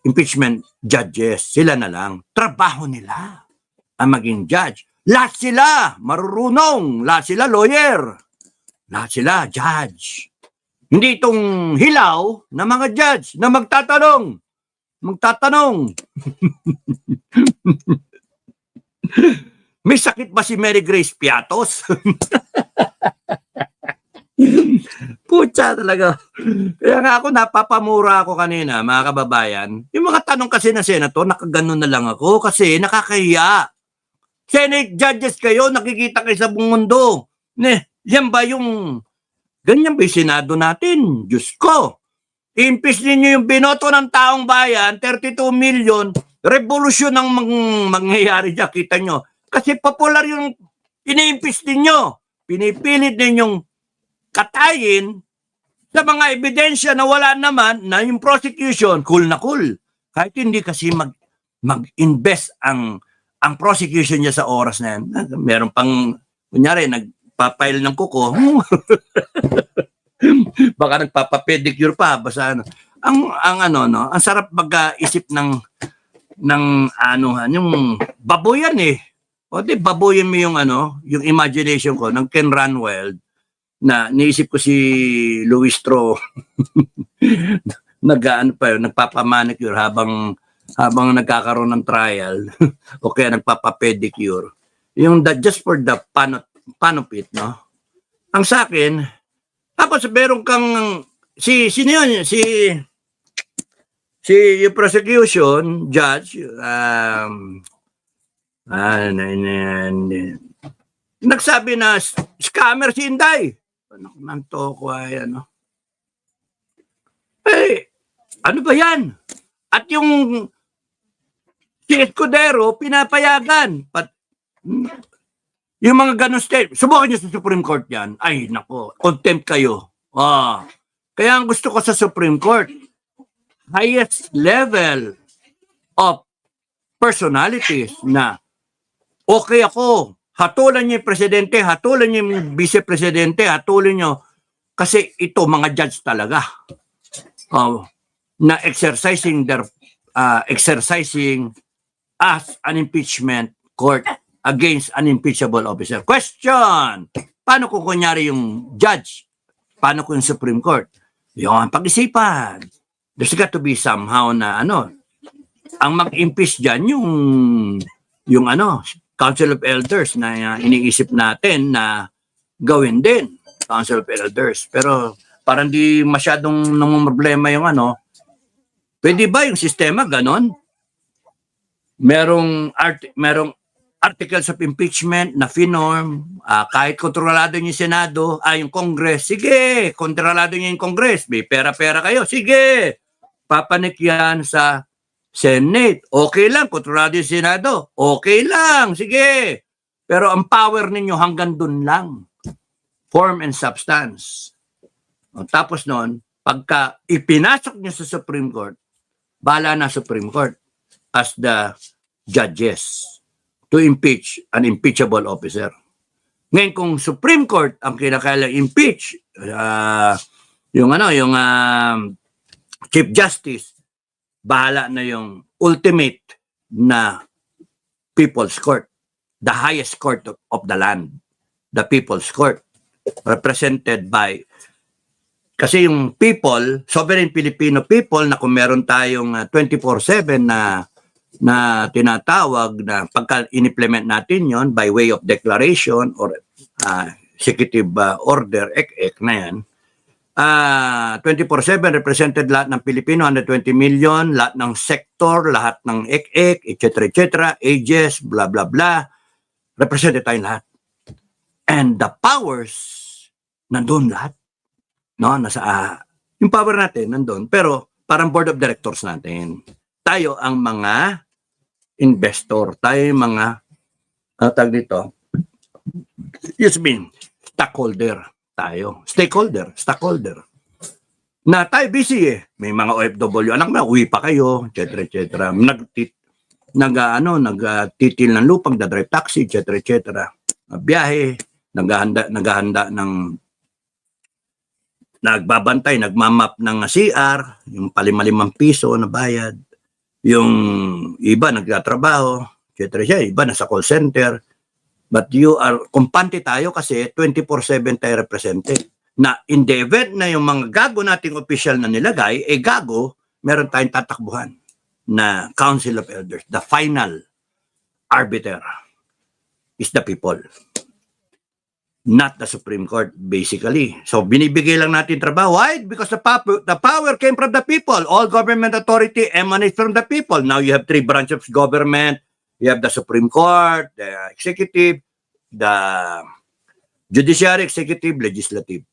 Impeachment judges. Sila na lang. Trabaho nila ang maging judge. Lahat sila marurunong. Lahat sila lawyer. Lahat sila judge. Hindi itong hilaw na mga judge na magtatanong. May sakit ba si Mary Grace Piatos? Pucha talaga. Kaya nga ako, napapamura ako kanina, mga kababayan. Yung mga tanong kasi na senator, nakaganon na lang ako kasi nakakahiya. Senate judges kayo, nakikita kayo sa buong mundo. Yan ba yung, ganyan ba yung Senado natin? Diyos ko. I-impeach ninyo yung binoto ng taong bayan, 32 million, revolusyon ang mangyayari dyan, kita nyo. Kasi popular yung ini-impeach ninyo. Pinipilit ninyong katayin sa mga ebidensya na wala naman na yung prosecution, cool na cool. Kahit hindi kasi mag-invest ang prosecution niya sa oras na yan. Meron pang, kunyari, nagpapail ng kuko. Baka nagpapapedicure pa. Basta ang sarap mag-isip ng yung baboyan eh. O di baboyan mo yung imagination ko ng Ken Ranwell na niisip ko si Luis Tro nagpapamanicure habang nagkakaroon ng trial o kaya nagpapapedicure. Yung just for the fun of it, no? Ang sa akin, tapos meron kang sino yun? Si yung prosecution judge nagsabi na scammer si Inday. Nanto ko ay ano ba yan? At yung si Escudero pinapayagan. Yung mga ganun state, subukan nyo sa Supreme Court yan. Ay, nako, contempt kayo. Kaya ang gusto ko sa Supreme Court, highest level of personalities na okay ako, hatulan niyo yung presidente, hatulan niyo yung vice-presidente, hatulan niyo, kasi ito mga judge talaga na exercising as an impeachment court. against an impeachable officer. Question! Paano kung kunyari yung judge? Paano kung yung Supreme Court? Yung pag-isipan. There's got to be somehow na ang mag-impeach dyan yung Council of Elders na iniisip natin na gawin din. Council of Elders. Pero parang di masyadong namumroblema yung pwede ba yung sistema ganon? Merong articles of impeachment na finorm, kahit kontrolado niyo yung Senado, yung Congress, sige, kontrolado niyo yung Congress, may pera-pera kayo, sige, papanik yan sa Senate, okay lang, kontrolado yung Senado, okay lang, sige, pero ang power ninyo hanggang dun lang, form and substance. Tapos noon, pagka ipinasok niyo sa Supreme Court, bahala na Supreme Court as the judges to impeach an impeachable officer. Ngayon kung Supreme Court ang kinakailangan impeach yung Chief Justice, bahala na yung ultimate na People's Court, the highest court of the land, the People's Court, represented by, kasi yung people, sovereign Filipino people, na kung meron tayong 24/7 na tinatawag na pagka in-implement natin yon by way of declaration or executive order, ek na yan, 24/7 represented lahat ng Pilipino, 120 million, lahat ng sector, lahat ng ek, etc., ages, blah, blah, blah, represented tayong lahat. And the powers, nandun lahat. No, yung power natin, nandun. Pero, parang board of directors natin. Tayo ang mga investor, tayo yung mga tag dito, stockholder tayo. Stockholder. Na tayo busy May mga OFW, anak na, uwi pa kayo, etc. Nagtitil ng lupang, dadrive taxi, etc. Biyahe, naghahanda ng nagbabantay, nagmamap ng CR, yung ₱5 na bayad. Yung iba nagtatrabaho, etc. Iba nasa call center. But kumpante tayo kasi 24/7 tayo represented. Na in the event na yung mga gago nating official na nilagay, gago, meron tayong tatakbuhan na Council of Elders. The final arbiter is the people. Not the Supreme Court, basically. So, binibigay lang natin trabaho. Why? Because the power came from the people. All government authority emanates from the people. Now, you have 3 branches of government. You have the Supreme Court, the executive, the judiciary, executive, legislative.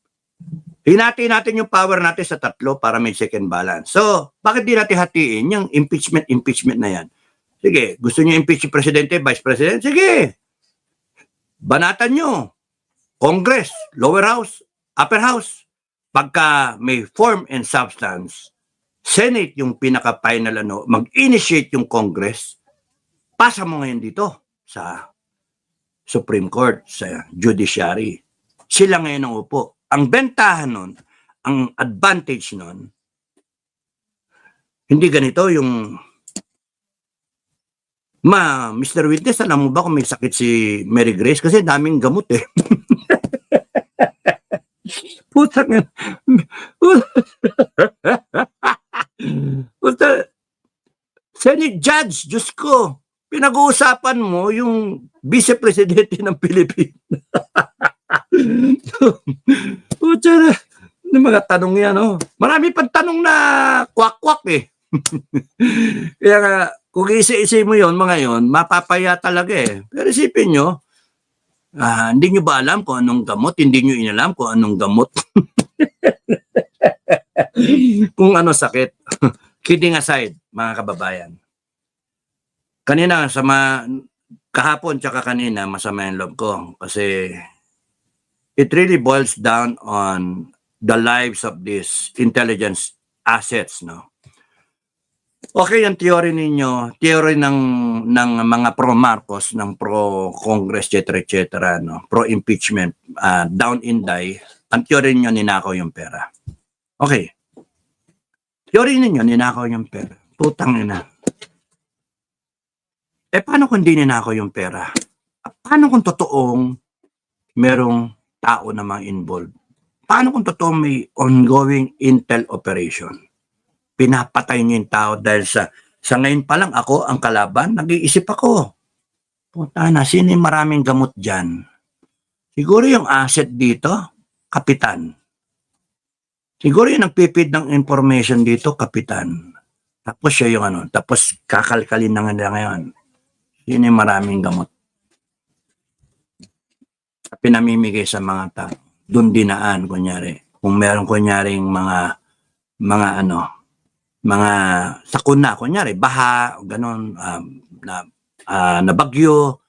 Hinati natin yung power natin sa 3 para may check and balance. So, bakit di natin hatiin yung impeachment na yan? Sige, gusto niyo impeach yung presidente, vice president? Sige, banatan nyo. Congress, lower house, upper house. Pagka may form and substance, Senate yung pinaka-final mag-initiate yung Congress, pasa mo ngayon dito sa Supreme Court, sa Judiciary. Sila ngayon ang upo. Ang bentahan nun, ang advantage nun, hindi ganito yung Mr. Witness, alam mo ba kung may sakit si Mary Grace? Kasi daming gamot Putang Senate Judge, Diyos ko, pinag-uusapan mo yung Vice Presidente ng Pilipinas. Putang ng mga tanong yan, Marami pang tanong na kwak-kwak Kaya nga, kung isi-isi mo yon mga yon, mapapaya talaga Pero isipin nyo, hindi nyo ba alam kung anong gamot? Hindi nyo inalam kung anong gamot? Kung ano sakit. Kidding aside, mga kababayan. Kanina, kahapon tsaka kanina, masama yung loob ko. Kasi it really boils down on the lives of these intelligence assets, Okay, yung theory ninyo, theory ng mga pro-Marcos, ng pro-Congress, etc., pro-impeachment, down in die, ang theory ninyo, ninakaw yung pera. Okay. Theory ninyo, ninakaw yung pera. Putang ina. Paano kung di ninakaw yung pera? Paano kung totoong merong tao na mga involved? Paano kung totoong may ongoing intel operation? Pinapatay niyo yung tao dahil sa ngayon pa lang ako ang kalaban, nag-iisip ako. Puta na, sino yung maraming gamot dyan? Siguro yung asset dito, kapitan. Siguro yung nagpipid ng information dito, kapitan. Tapos siya yung ano, tapos kakalkalin na nga nila ngayon. Sino yung maraming gamot? Pinamimigay sa mga tao. Doon dinaan, kunyari. Kung meron kunyaring mga sakuna, kunyari, baha, ganon, na bagyo,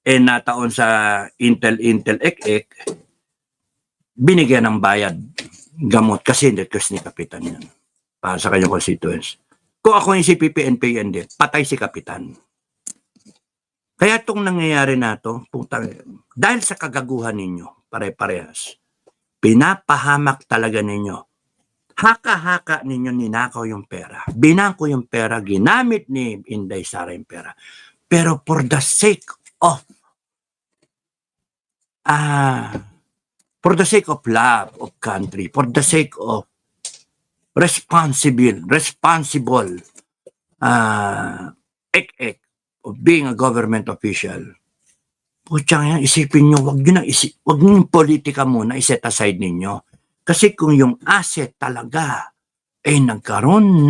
nataon sa Intel, ek, binigyan ng bayad gamot kasi request ni Kapitan yan para sa kanyang constituents. Kung ako yung CPP, NPND, patay si Kapitan. Kaya itong nangyayari na ito, dahil sa kagaguhan ninyo, pare-parehas, pinapahamak talaga ninyo. Haka-haka ninyo ninakaw yung pera. Binangko yung pera, ginamit ni Inday Sara yung pera. Pero for the sake of love of country, for the sake of responsible ek of being a government official. Putsang yan, isipin nyo, wag nyo yung politika muna, iset aside ninyo. Kasi kung yung asset talaga ay nagkaroon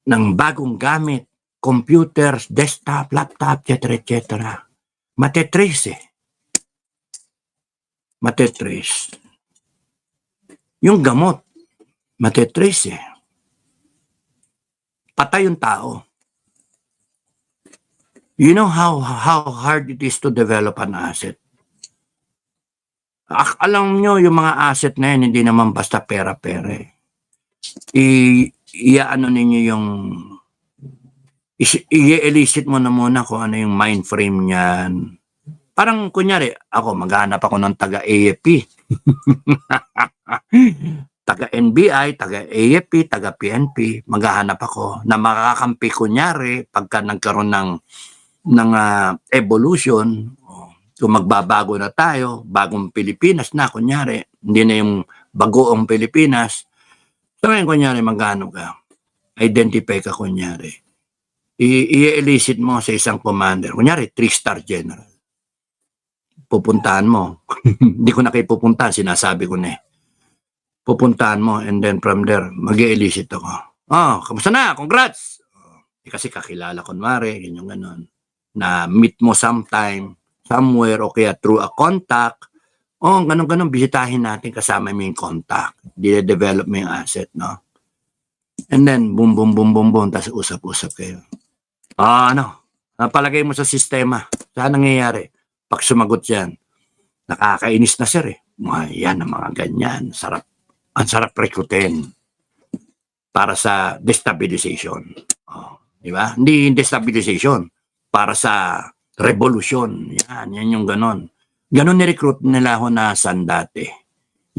ng bagong gamit, computers, desktop, laptop, etc. Matetrace eh. Matetrace. Yung gamot, matetrace eh. Patay yung tao. You know how hard it is to develop an asset? Alam nyo, yung mga asset na yun, hindi naman basta pera-pera eh. Iaano ninyo yung i-elicit mo na muna kung ano yung mind frame niyan. Parang kunyari, ako maghanap ako ng taga-AFP. Taga-NBI, taga-AFP, taga-PNP, maghahanap ako na makakampi kunyari pagka nagkaroon ng evolution. Kung magbabago na tayo, bagong Pilipinas na, kunyari, hindi na yung bagoong Pilipinas. So ngayon, kunyari, magkano ka? Identify ka, kunyari. I-elicit mo sa isang commander. Kunyari, 3-star general. Pupuntahan mo. Hindi ko na kayo pupuntahan, sinasabi ko na eh. Pupuntahan mo, and then from there, mag-elicit ako. Oh, kamusta na? Congrats! Kasi kakilala, kunwari, yung ganon. Na meet mo sometime, somewhere o kaya through a contact, ganun-ganun, bisitahin natin kasama mo yung contact. Develop mo yung asset, no? And then, boom, tapos usap-usap kayo. Napalagay mo sa sistema. Saan nangyayari? Pag sumagot yan, nakakainis na sir eh. Yan ang mga ganyan. Ang sarap rekrutin para sa destabilization. Di ba? Hindi destabilization. Para sa revolution. Yan yung ganon. Ganon ni-recruit nila ako na dati.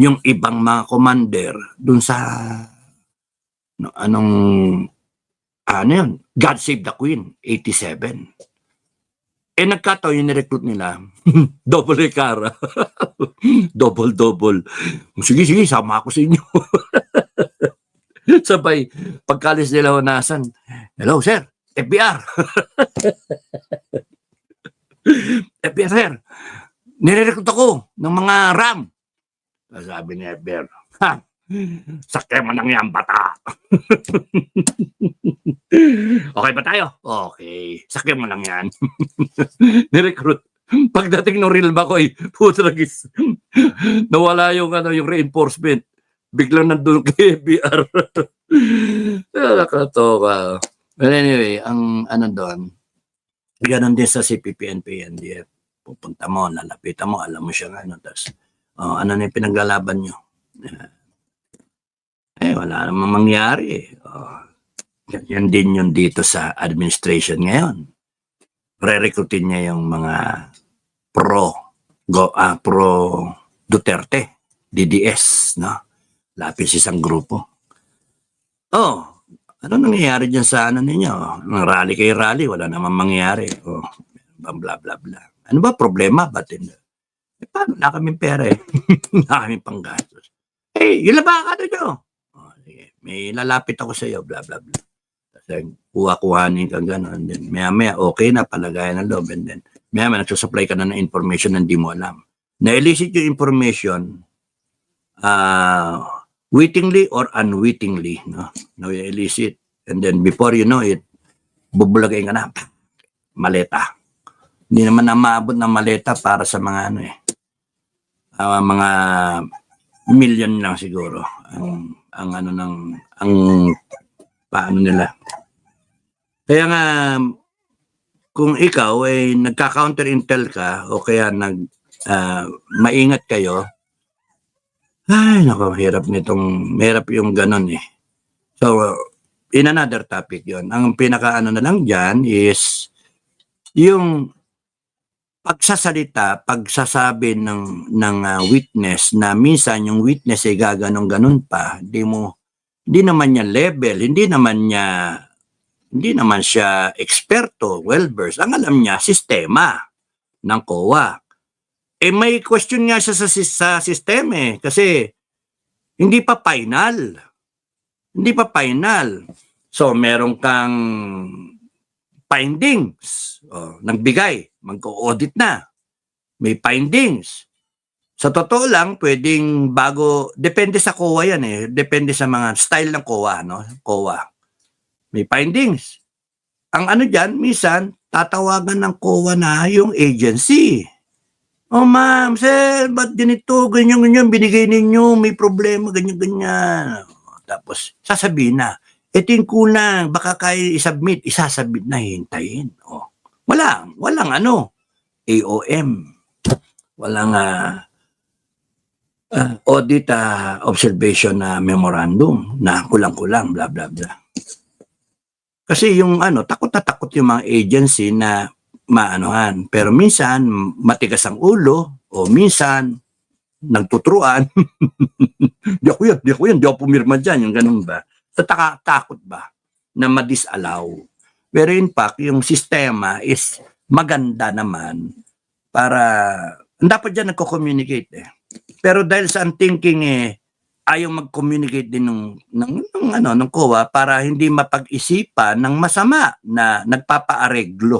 Yung ibang mga commander dun sa yun? God Save the Queen, 87. Nagkataon yung ni-recruit nila. Double cara. Double. Sige, sama ako sa inyo. Sabay, pagkalis nila honasan, hello sir, FBR. FBR sir, nire-recruit ako ng mga RAM. Sabi ni FBR, sakya mo nang yan, bata. Okay ba tayo? Okay. Sakya mo lang yan. Ni-recruit. Pagdating ng real Bacoy, putragis. Nawala yung reinforcement. Biglang nandun kay BR. Nakatoka. But anyway, ang doon, ganun din sa CPP, NPNDF. Pupunta mo, lalapitan mo, alam mo siya tapos, ano na yung pinaglalaban nyo? Wala namang mangyari. Yan din yun dito sa administration ngayon. Re-recruitin niya yung mga pro Duterte, DDS, no? Lapis isang grupo. ano nangyayari dyan sa ano ninyo? Ang rally kay rally, wala naman mangyayari. O, bla bla bla. Ano ba problema? Ba't hindi? Paano? Wala kaming pera eh. Wala kaming panggastos. Yun lang ba ano nyo? Sige, may lalapit ako sa iyo, bla bla bla. Kasi kuha-kuhanin ka gano'n. Then maya-maya, okay na, palagayan ng loob. And then maya-maya, nagsusupply ka na ng information na hindi mo alam. Na-elicit yung information, wittingly or unwittingly, no? Now you elicit. And then before you know it, bubulagayin ka na. Maleta. Hindi naman na maabot ng maleta para sa mga ano eh. Mga million lang siguro. Ang ano ng, ang paano nila. Kaya nga, kung ikaw ay nagka-counter intel ka o kaya maingat kayo, ay, naku, hirap yung ganon eh. So, in another topic yon. Ang pinaka-ano na lang dyan is yung pagsasabi ng witness na minsan yung witness ay gaganong-ganon pa, hindi naman niya level, hindi naman siya eksperto, well-versed. Ang alam niya, sistema ng COA. May question nga siya sa sistema eh, kasi hindi pa final. Hindi pa final. So, meron kang findings. Nagbigay, mag-audit na. May findings. Sa totoo lang, pwedeng depende sa COA yan eh. Depende sa mga style ng COA, no? COA. May findings. Ang ano dyan, minsan, tatawagan ng COA na yung agency. Oh ma'am, sir, ba't ganito, ganyan, binigay ninyo, may problema, ganyan. Tapos, sasabihin na, ito yung kulang, baka kaya isubmit na, hintayin. Walang AOM. Walang audit observation memorandum na kulang-kulang, bla bla bla. Kasi yung takot na takot yung mga agency na maanuhan. Pero minsan, matigas ang ulo, o minsan, nagtutruan. Di ako pumirma dyan, yung ganun ba? Takot ba na ma-disallow? Pero in fact, yung sistema is maganda naman para, dapat dyan nagko-communicate eh. Pero dahil sa thinking ayaw mag-communicate din ng COA para hindi mapag-isipan ng masama na nagpapaareglo.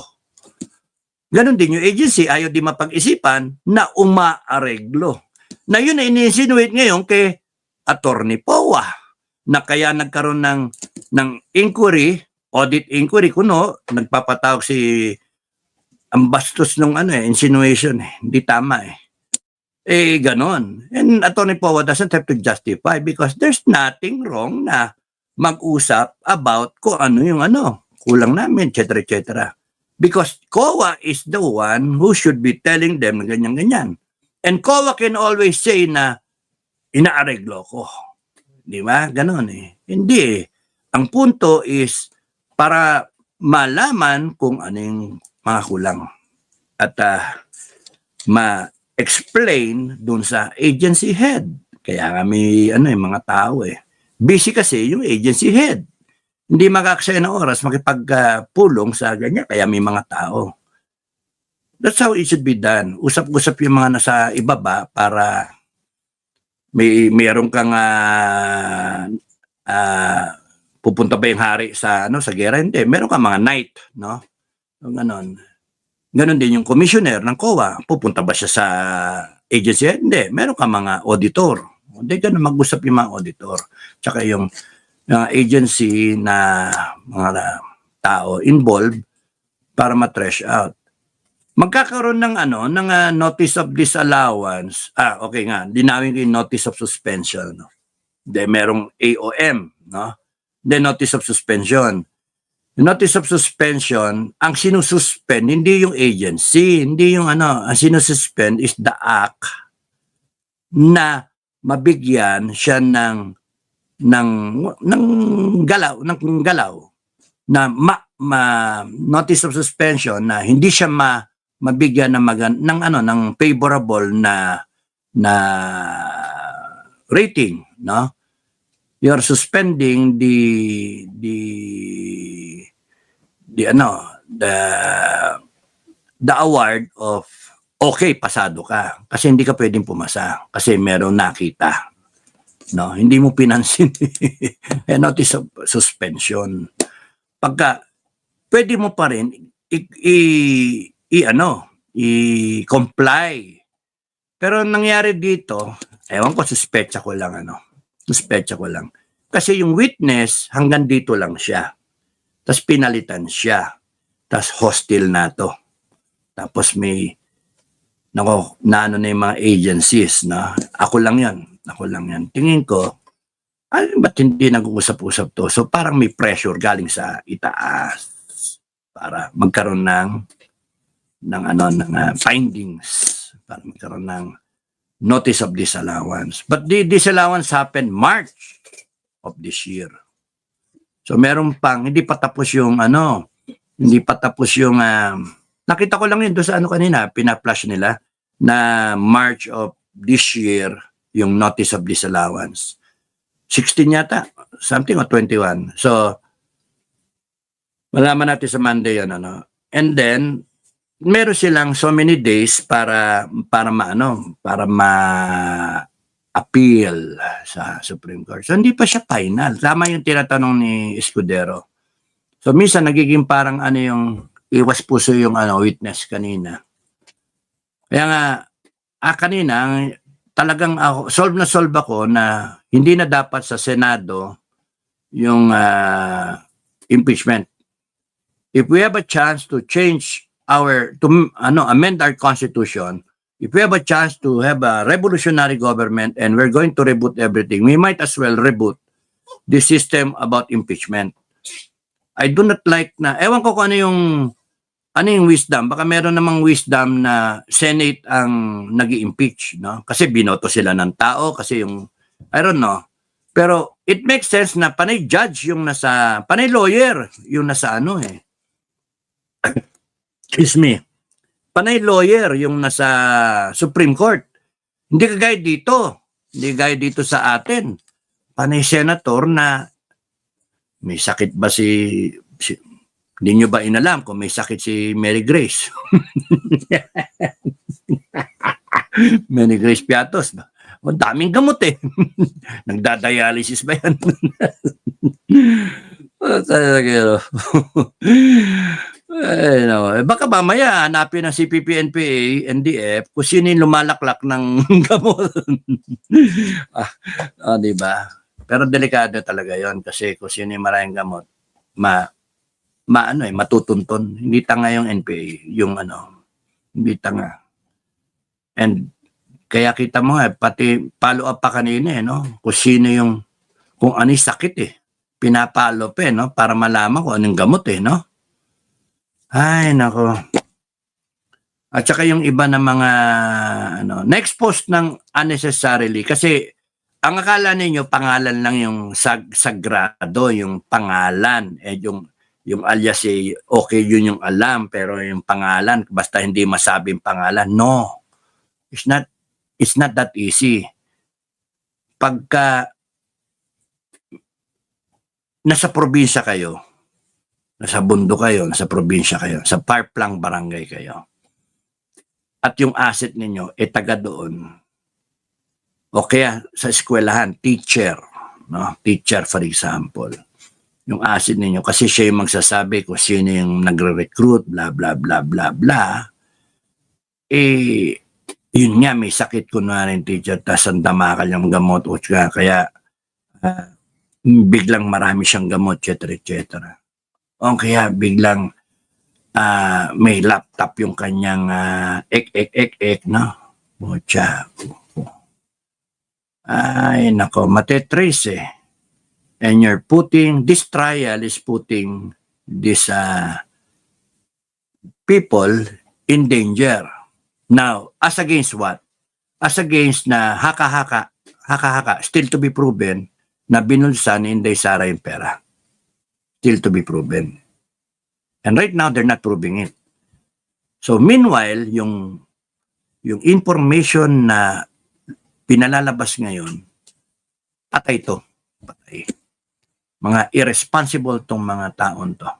Ganon din yung agency, ayaw di mapag-isipan na umaareglo. Na yun ay ini-insinuate ngayon kay Attorney Powa na kaya nagkaroon ng inquiry, audit inquiry, kuno, nagpapatawag si ang bastos ng insinuation hindi tama ganon. And Attorney Powa doesn't have to justify because there's nothing wrong na mag-usap about kung ano yung kulang namin, etc. etc. Because COA is the one who should be telling them na ganyan-ganyan. And COA can always say na inaareglo ko. Di ba? Ganon Hindi Ang punto is para malaman kung anong mga kulang. At ma-explain dun sa agency head. Kaya kami, mga tao busy kasi yung agency head. Hindi makakaksaya ng oras makipagpulong sa ganyan. Kaya may mga tao. That's how it should be done. Usap-usap yung mga nasa ibaba para mayroon kang pupunta ba yung hari sa gera? Hindi. Meron kang mga knight, no? Ganon. Ganon din yung commissioner ng COA. Pupunta ba siya sa agency? Hindi. Meron kang mga auditor. Hindi ka na mag-usap yung mga auditor. Tsaka yung agency na mga tao involved para ma-trash out. Magkakaroon ng notice of disallowance. Okay nga, linawin ko yung notice of suspension, no. Then merong AOM, no. Then notice of suspension. Yung notice of suspension, ang sinususpend hindi yung agency, hindi yung ang sinususpend is the act na mabigyan siya ng galaw na notice of suspension na hindi siya mabigyan ng favorable na rating, no? you are suspending the ano, the award of okay, pasado ka. Kasi hindi ka pwedeng pumasa. Kasi meron nakita. No, hindi mo pinansin. A notice of suspension. Pagka, pwede mo pa rin i-comply. Pero nangyari dito, ewan ko, suspecha ko lang. Kasi yung witness, hanggang dito lang siya. Tapos pinalitan siya. Tapos hostile na to. Tapos may naano na yung mga agencies na ako lang yan. Tingin ko, ba't hindi nag-uusap-usap to? So parang may pressure galing sa itaas para magkaroon ng findings, para magkaroon ng notice of disallowance. But the disallowance happened March of this year. So meron pang, hindi pa tapos yung nakita ko lang yun doon sa kanina, pina-flash nila na March of this year, yung notice of disallowance. 16 yata, something or 21. So, malaman natin sa Monday yun, And then, meron silang so many days para ma-appeal sa Supreme Court. So, hindi pa siya final. Tama yung tinatanong ni Escudero. So, minsan nagiging parang yung iwas puso yung witness kanina. Kaya nga, kanina, talagang solve ako na hindi na dapat sa Senado yung impeachment. If we have a chance to change amend our constitution, if we have a chance to have a revolutionary government and we're going to reboot everything, we might as well reboot the system about impeachment. I do not like na, ewan ko kung ano yung wisdom. Baka meron namang wisdom na Senate ang nag-impeach, no? Kasi binoto sila ng tao, kasi I don't know. Pero it makes sense na panay judge panay lawyer yung nasa excuse me. Panay lawyer yung nasa Supreme Court. Hindi kagaya dito sa atin. Panay senator na may sakit ba hindi nyo ba inalam kung may sakit si Mary Grace? Mary Grace Piatos. Ang daming gamot eh. Nagdadialysis ba yan? Baka mamaya hanapin ng CPP, NPA, NDF kung sino yung lumalaklak ng gamot. Diba? Pero delikado talaga yon kasi kung sino yung maraming gamot, matutunton. Hindi tanga yung NPA, hindi tanga. And kaya kita mo pati follow up pa kanina kung sino kung ano yung sakit pinapalo pa para malaman kung anong gamot Ay, nako. At saka yung iba na mga na-expose ng unnecessarily kasi ang akala ninyo pangalan lang yung sagrado, yung pangalan, yung alias okay yun yung alam, pero yung pangalan basta hindi masabing pangalan, no. It's not that easy. Pagka nasa probinsya kayo, nasa bundok kayo, nasa probinsya kayo, sa Parplang barangay kayo, at yung asset ninyo taga doon, o kaya sa eskwelahan, teacher, for example, yung asset ninyo, kasi siya yung magsasabi kung sino yung nagre-recruit, bla bla bla bla bla, yun nga, may sakit kunwari yung teacher, tas ang damakal yung gamot, kaya biglang marami siyang gamot, etc. O kaya biglang may laptop yung kanyang Butya. Ay, nako, matetrace And you're this trial is putting these people in danger. Now, as against what? As against na haka-haka, still to be proven, na binulsa ni Inday Sara yung pera. Still to be proven. And right now, they're not proving it. So, meanwhile, yung information na pinalalabas ngayon, patay to. Ay, mga irresponsible tong mga taon to.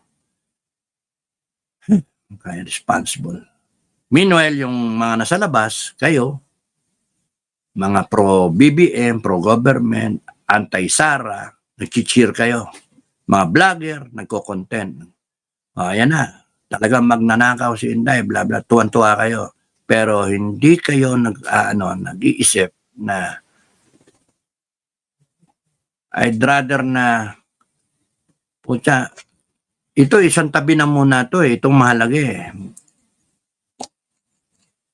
Kaya responsible. Meanwhile, yung mga nasa labas, kayo, mga pro-BBM, pro-government, anti-Sara, nag-cheer kayo. Mga vlogger, nagko-content. Ayan na, talagang magnanakaw si Inday, bla bla, tuwan-tuwa kayo. Pero hindi kayo nag-iisip na I'd rather na pucha, ito isang tabi na muna to itong mahalaga eh.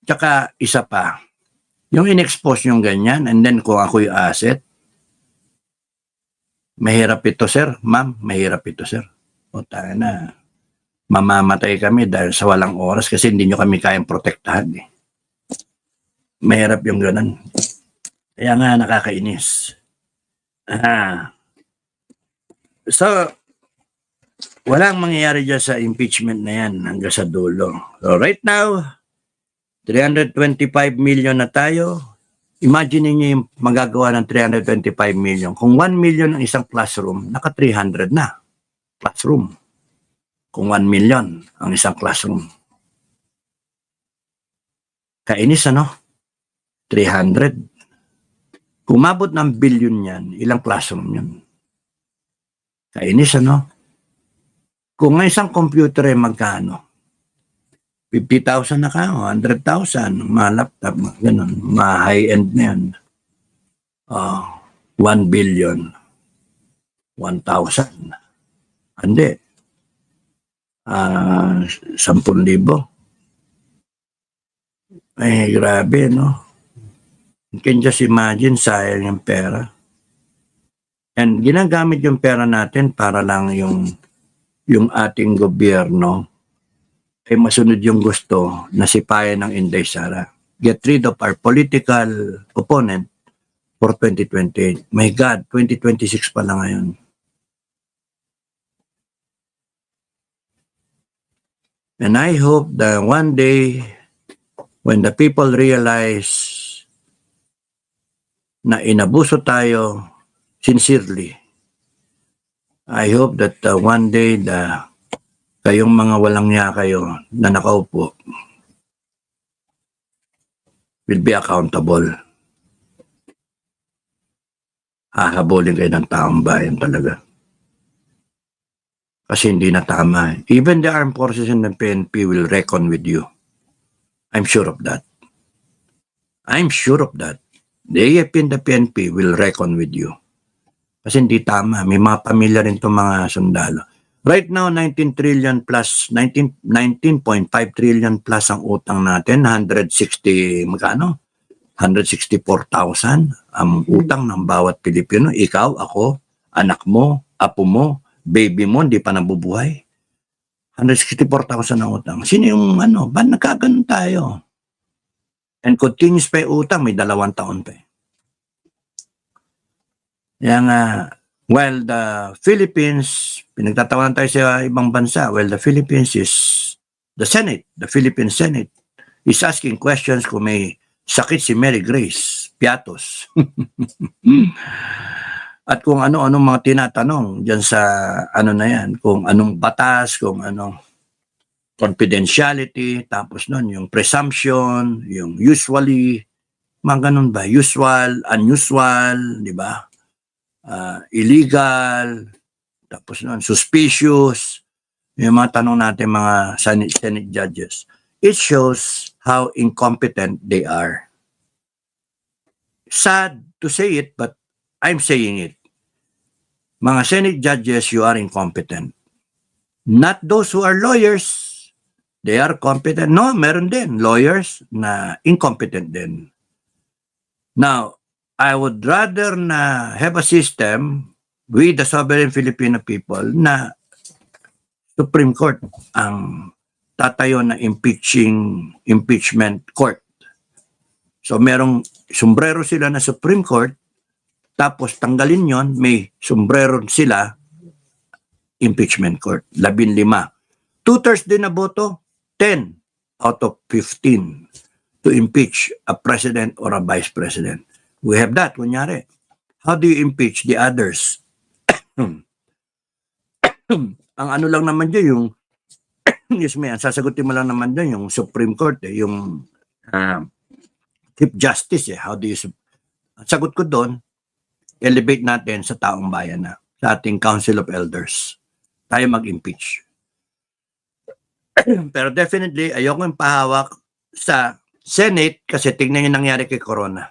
Tsaka isa pa, yung in-expose yung ganyan and then kung ako yung asset, mahirap ito sir, ma'am, mahirap ito sir. O tayo na, mamamatay kami dahil sa walang oras kasi hindi nyo kami kayang protektahan eh. Mahirap yung ganun. Kaya nga nakakainis. So, walang mangyayari dyan sa impeachment na yan hanggang sa dulo. So right now, 325 million na tayo. Imagine niyo yung magagawa ng 325 million. Kung 1 million ang isang classroom, naka 300 na. Classroom. Kung 1 million ang isang classroom. Kainis ano? 300. Kung mabot ng billion yan, ilang classroom yun? Kainis ano? Kung ang isang computer ay magkano? 50,000 na ka, 100,000, mga laptop, ganun, mga high-end na yan. 1 billion, 1,000. Hindi. 10,000. Ay, grabe, no? You can just imagine, sayang yung pera. And ginagamit yung pera natin para lang yung ating gobyerno ay masunod yung gusto na sipayan ng Inday Sara. Get rid of our political opponent for 2028. My God, 2026 pa lang ngayon. And I hope that one day, when the people realize na inabuso tayo sincerely, I hope that one day kayong mga walang niya kayo na nakaupo will be accountable. Hahabulin kayo ng taong bayan talaga. Kasi hindi na tama. Even the armed forces and the PNP will reckon with you. I'm sure of that. I'm sure of that. The AFP and the PNP will reckon with you. Kasi hindi tama. May mga pamilya rin itong mga sundalo. Right now, 19 trillion plus, 19.5 trillion plus ang utang natin, 164,000 ang utang ng bawat Pilipino. Ikaw, ako, anak mo, apo mo, baby mo, hindi pa nabubuhay. 164,000 ang utang. Sino yung ba't nagkaganon tayo? And continuous pa yung utang, may 2 taon pa eh. Kaya nga, while the Philippines, pinagtatawanan tayo sa ibang bansa, while the Philippines is, the Senate, the Philippine Senate, is asking questions kung may sakit si Mary Grace Piatos. At kung ano-ano mga tinatanong dyan sa na yan, kung anong batas, kung anong confidentiality, tapos nun yung presumption, yung usually, mga ganun ba? Usual, unusual, di ba? Illegal, tapos nun, suspicious, yung mga tanong natin mga Senate judges. It shows how incompetent they are. Sad to say it, but I'm saying it. Mga Senate judges, you are incompetent. Not those who are lawyers. They are competent. No, meron din lawyers na incompetent din. Now, I would rather na have a system with the sovereign Filipino people na Supreme Court ang tatayo na impeachment court. So merong sombrero sila na Supreme Court, tapos tanggalin yon, may sombrero sila impeachment court, 15. 2/3 din na boto, 10 out of 15 to impeach a president or a vice president. We have that, kunyari. How do you impeach the others? Ang ano lang naman dyan, yung yes, may sasagutin mo lang naman dyan yung Supreme Court, yung Chief Justice. How do you ang sagot ko doon, elevate natin sa taong bayan na, sa ating Council of Elders. Tayo mag-impeach. Pero definitely, ayoko yung pahawak sa Senate kasi tingnan yung nangyari kay Corona.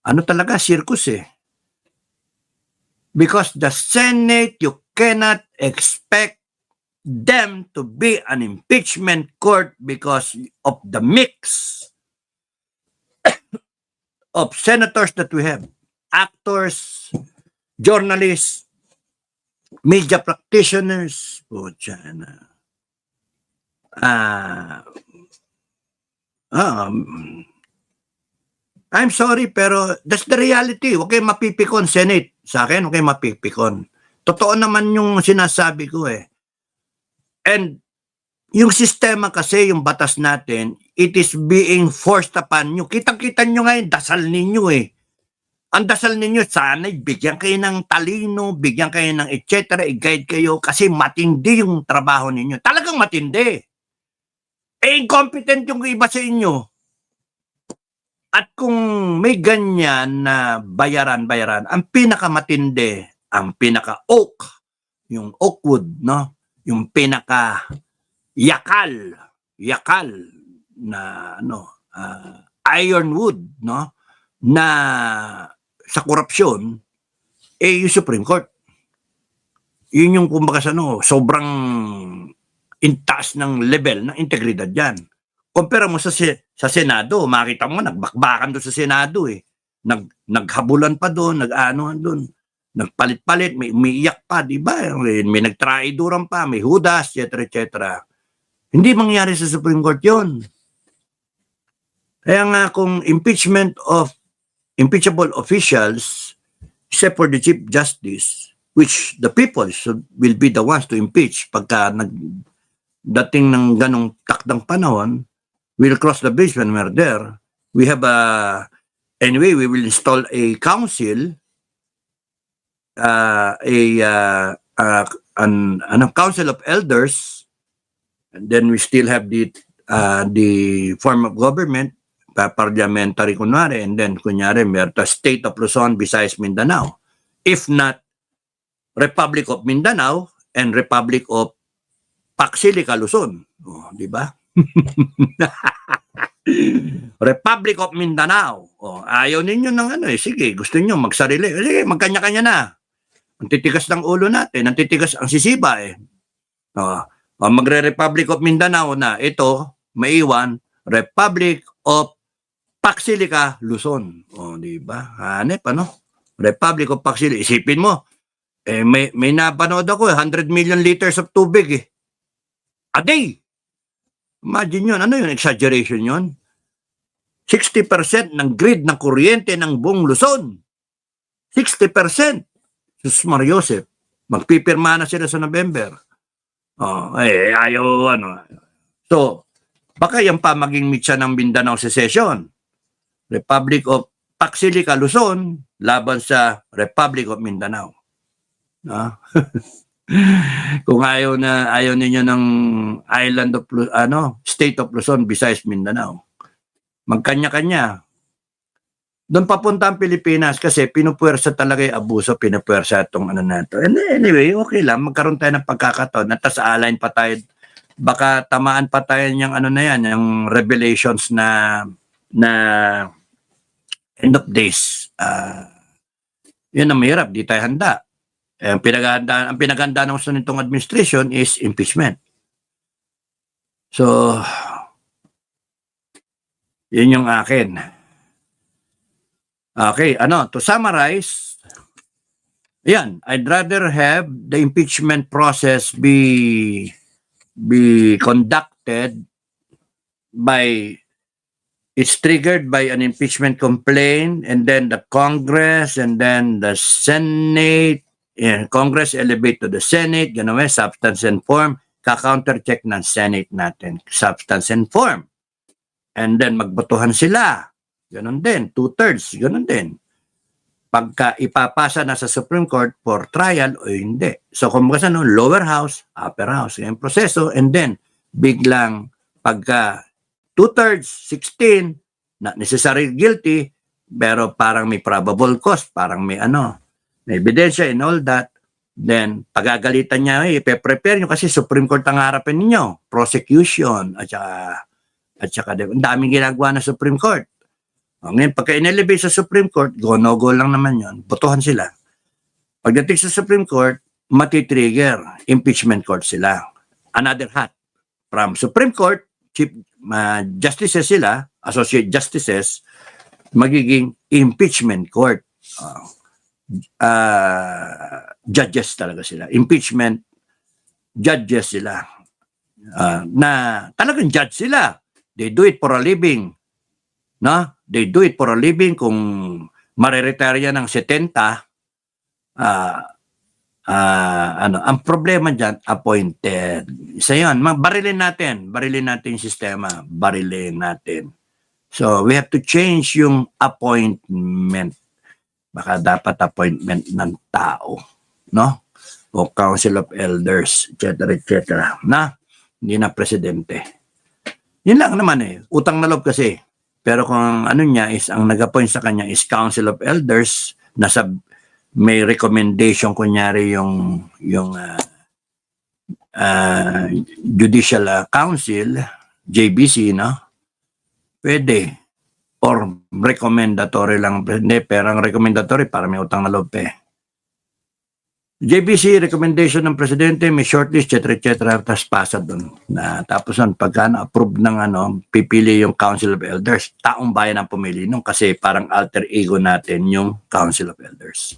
Ano talaga, circus Because the Senate, you cannot expect them to be an impeachment court because of the mix of senators that we have. Actors, journalists, media practitioners. I'm sorry, pero that's the reality. Huwag kayong mapipikon, Senate. Sa akin, huwag kayong mapipikon. Totoo naman yung sinasabi ko And yung sistema kasi, yung batas natin, it is being forced upon nyo. Kitang-kita nyo ngayon, dasal ninyo Ang dasal ninyo, sana bigyan kayo ng talino, bigyan kayo ng etc. I-guide kayo kasi matindi yung trabaho ninyo. Talagang matindi. Incompetent yung iba sa inyo. At kung may ganyan na bayaran, ang pinakamatindi, ang pinaka-oak, yung oak wood, no? Yung pinaka-yakal na ironwood, no? Na sa korupsyon, yung Supreme Court. Yun yung kumbaga sobrang intaas ng level ng integridad yan. Kumpara mo sa Senado, makita mo nagbakbakan doon sa Senado Naghabulan pa doon, doon. Nagpalit-palit, may umiiyak pa, di ba? May nagtraiduran pa, may hudas, etc. Hindi mangyari sa Supreme Court yun. Kaya nga kung impeachable officials, except for the Chief Justice, which the people will be the ones to impeach pagka dating ng ganong takdang panahon, we'll cross the bridge when we're there. We have anyway, we will install a council, council of elders, and then we still have the form of government, parliamentary kunwari, and then kunyari merta State of Luzon, Visayas, Mindanao. If not Republic of Mindanao and Republic of Paksilica, Luzon. Di ba? Republic of Mindanao. Ayaw ninyo ng sige, gusto niyo magsarili. Sige, magkanya-kanya na. Ang titigas ng ulo natin, ang titigas ang sisiba magre-Republic of Mindanao na ito, maiwan, Republic of Paksilica, Luzon. Di ba? Hanep, Republic of Paksilica. Isipin mo, may napanood ako 100 million liters of tubig a day. Imagine yun. Ano yun? Exaggeration yun? 60% ng grid ng kuryente ng buong Luzon. 60%. Sus Mariosep. Magpipirma na sila sa November. Ayaw, So, baka yan pa maging mitya ng Mindanao Secession. Republic of Paksilica, Luzon, laban sa Republic of Mindanao. Kung ayaw ninyo ng island of State of Luzon, Visayas, Mindanao. Magkanya-kanya. Doon papunta ang Pilipinas kasi pinupuwersa talaga yung abuso, pinupuwersa itong nato. And anyway, okay lang, magkaroon tayo ng pagkakataon at tas align pa tayo, baka tamaan pa tayo yung yung revelations na end of days. Yun ang mahirap, di tayo handa. Ang pinaganda ng gusto nitong administration is impeachment. So, yun yung akin. Okay, to summarize, I'd rather have the impeachment process be conducted by, it's triggered by an impeachment complaint, and then the Congress, and then the Senate, Congress elevate to the Senate, substance and form, ka-countercheck ng Senate natin, substance and form. And then magbotohan sila. Ganon din, 2/3, ganon din. pagka ipapasa na sa Supreme Court for trial o hindi. So kung sa no, lower house, upper house, yung proseso, and then biglang pagka 2/3, 16, not necessarily guilty, pero parang may probable cause, parang may may ebidensya and all that, then pagagalitan niya, ipe-prepare nyo kasi Supreme Court ang harapin ninyo, prosecution, at saka ang daming ginagawa ng Supreme Court. Ngayon, pagka inelevate sa Supreme Court, go no go lang naman yon, botohan sila. Pagdating sa Supreme Court, matitrigger, impeachment court sila. Another hat. From Supreme Court, Chief Justices sila, Associate Justices, magiging impeachment court. Judges talaga sila. Impeachment judges sila. Na talagang judge sila. They do it for a living. No? They do it for a living. Kung mariretire yan ng 70, ang problema dyan, appointed. Isa yun, barilin natin yung sistema, barilin natin. So, we have to change yung appointment. Baka dapat appointment ng tao, no? O Council of Elders, etc. Na, hindi na presidente. Yun lang naman utang na loob kasi. Pero kung ano niya is, ang nag-appoint sa kanya is Council of Elders, nasa may recommendation kunyari yung Judicial Council, JBC, no? Pwede. Or recommendatory lang. Hindi, pero ang recommendatory para may utang na loob JBC, recommendation ng presidente, may shortlist, etc. Tapos pasa doon. Tapos pagka na-approve ng pipili yung Council of Elders, taong bayan ang pumili nung kasi parang alter ego natin yung Council of Elders.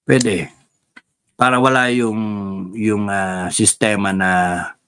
Pwede. Para wala yung sistema na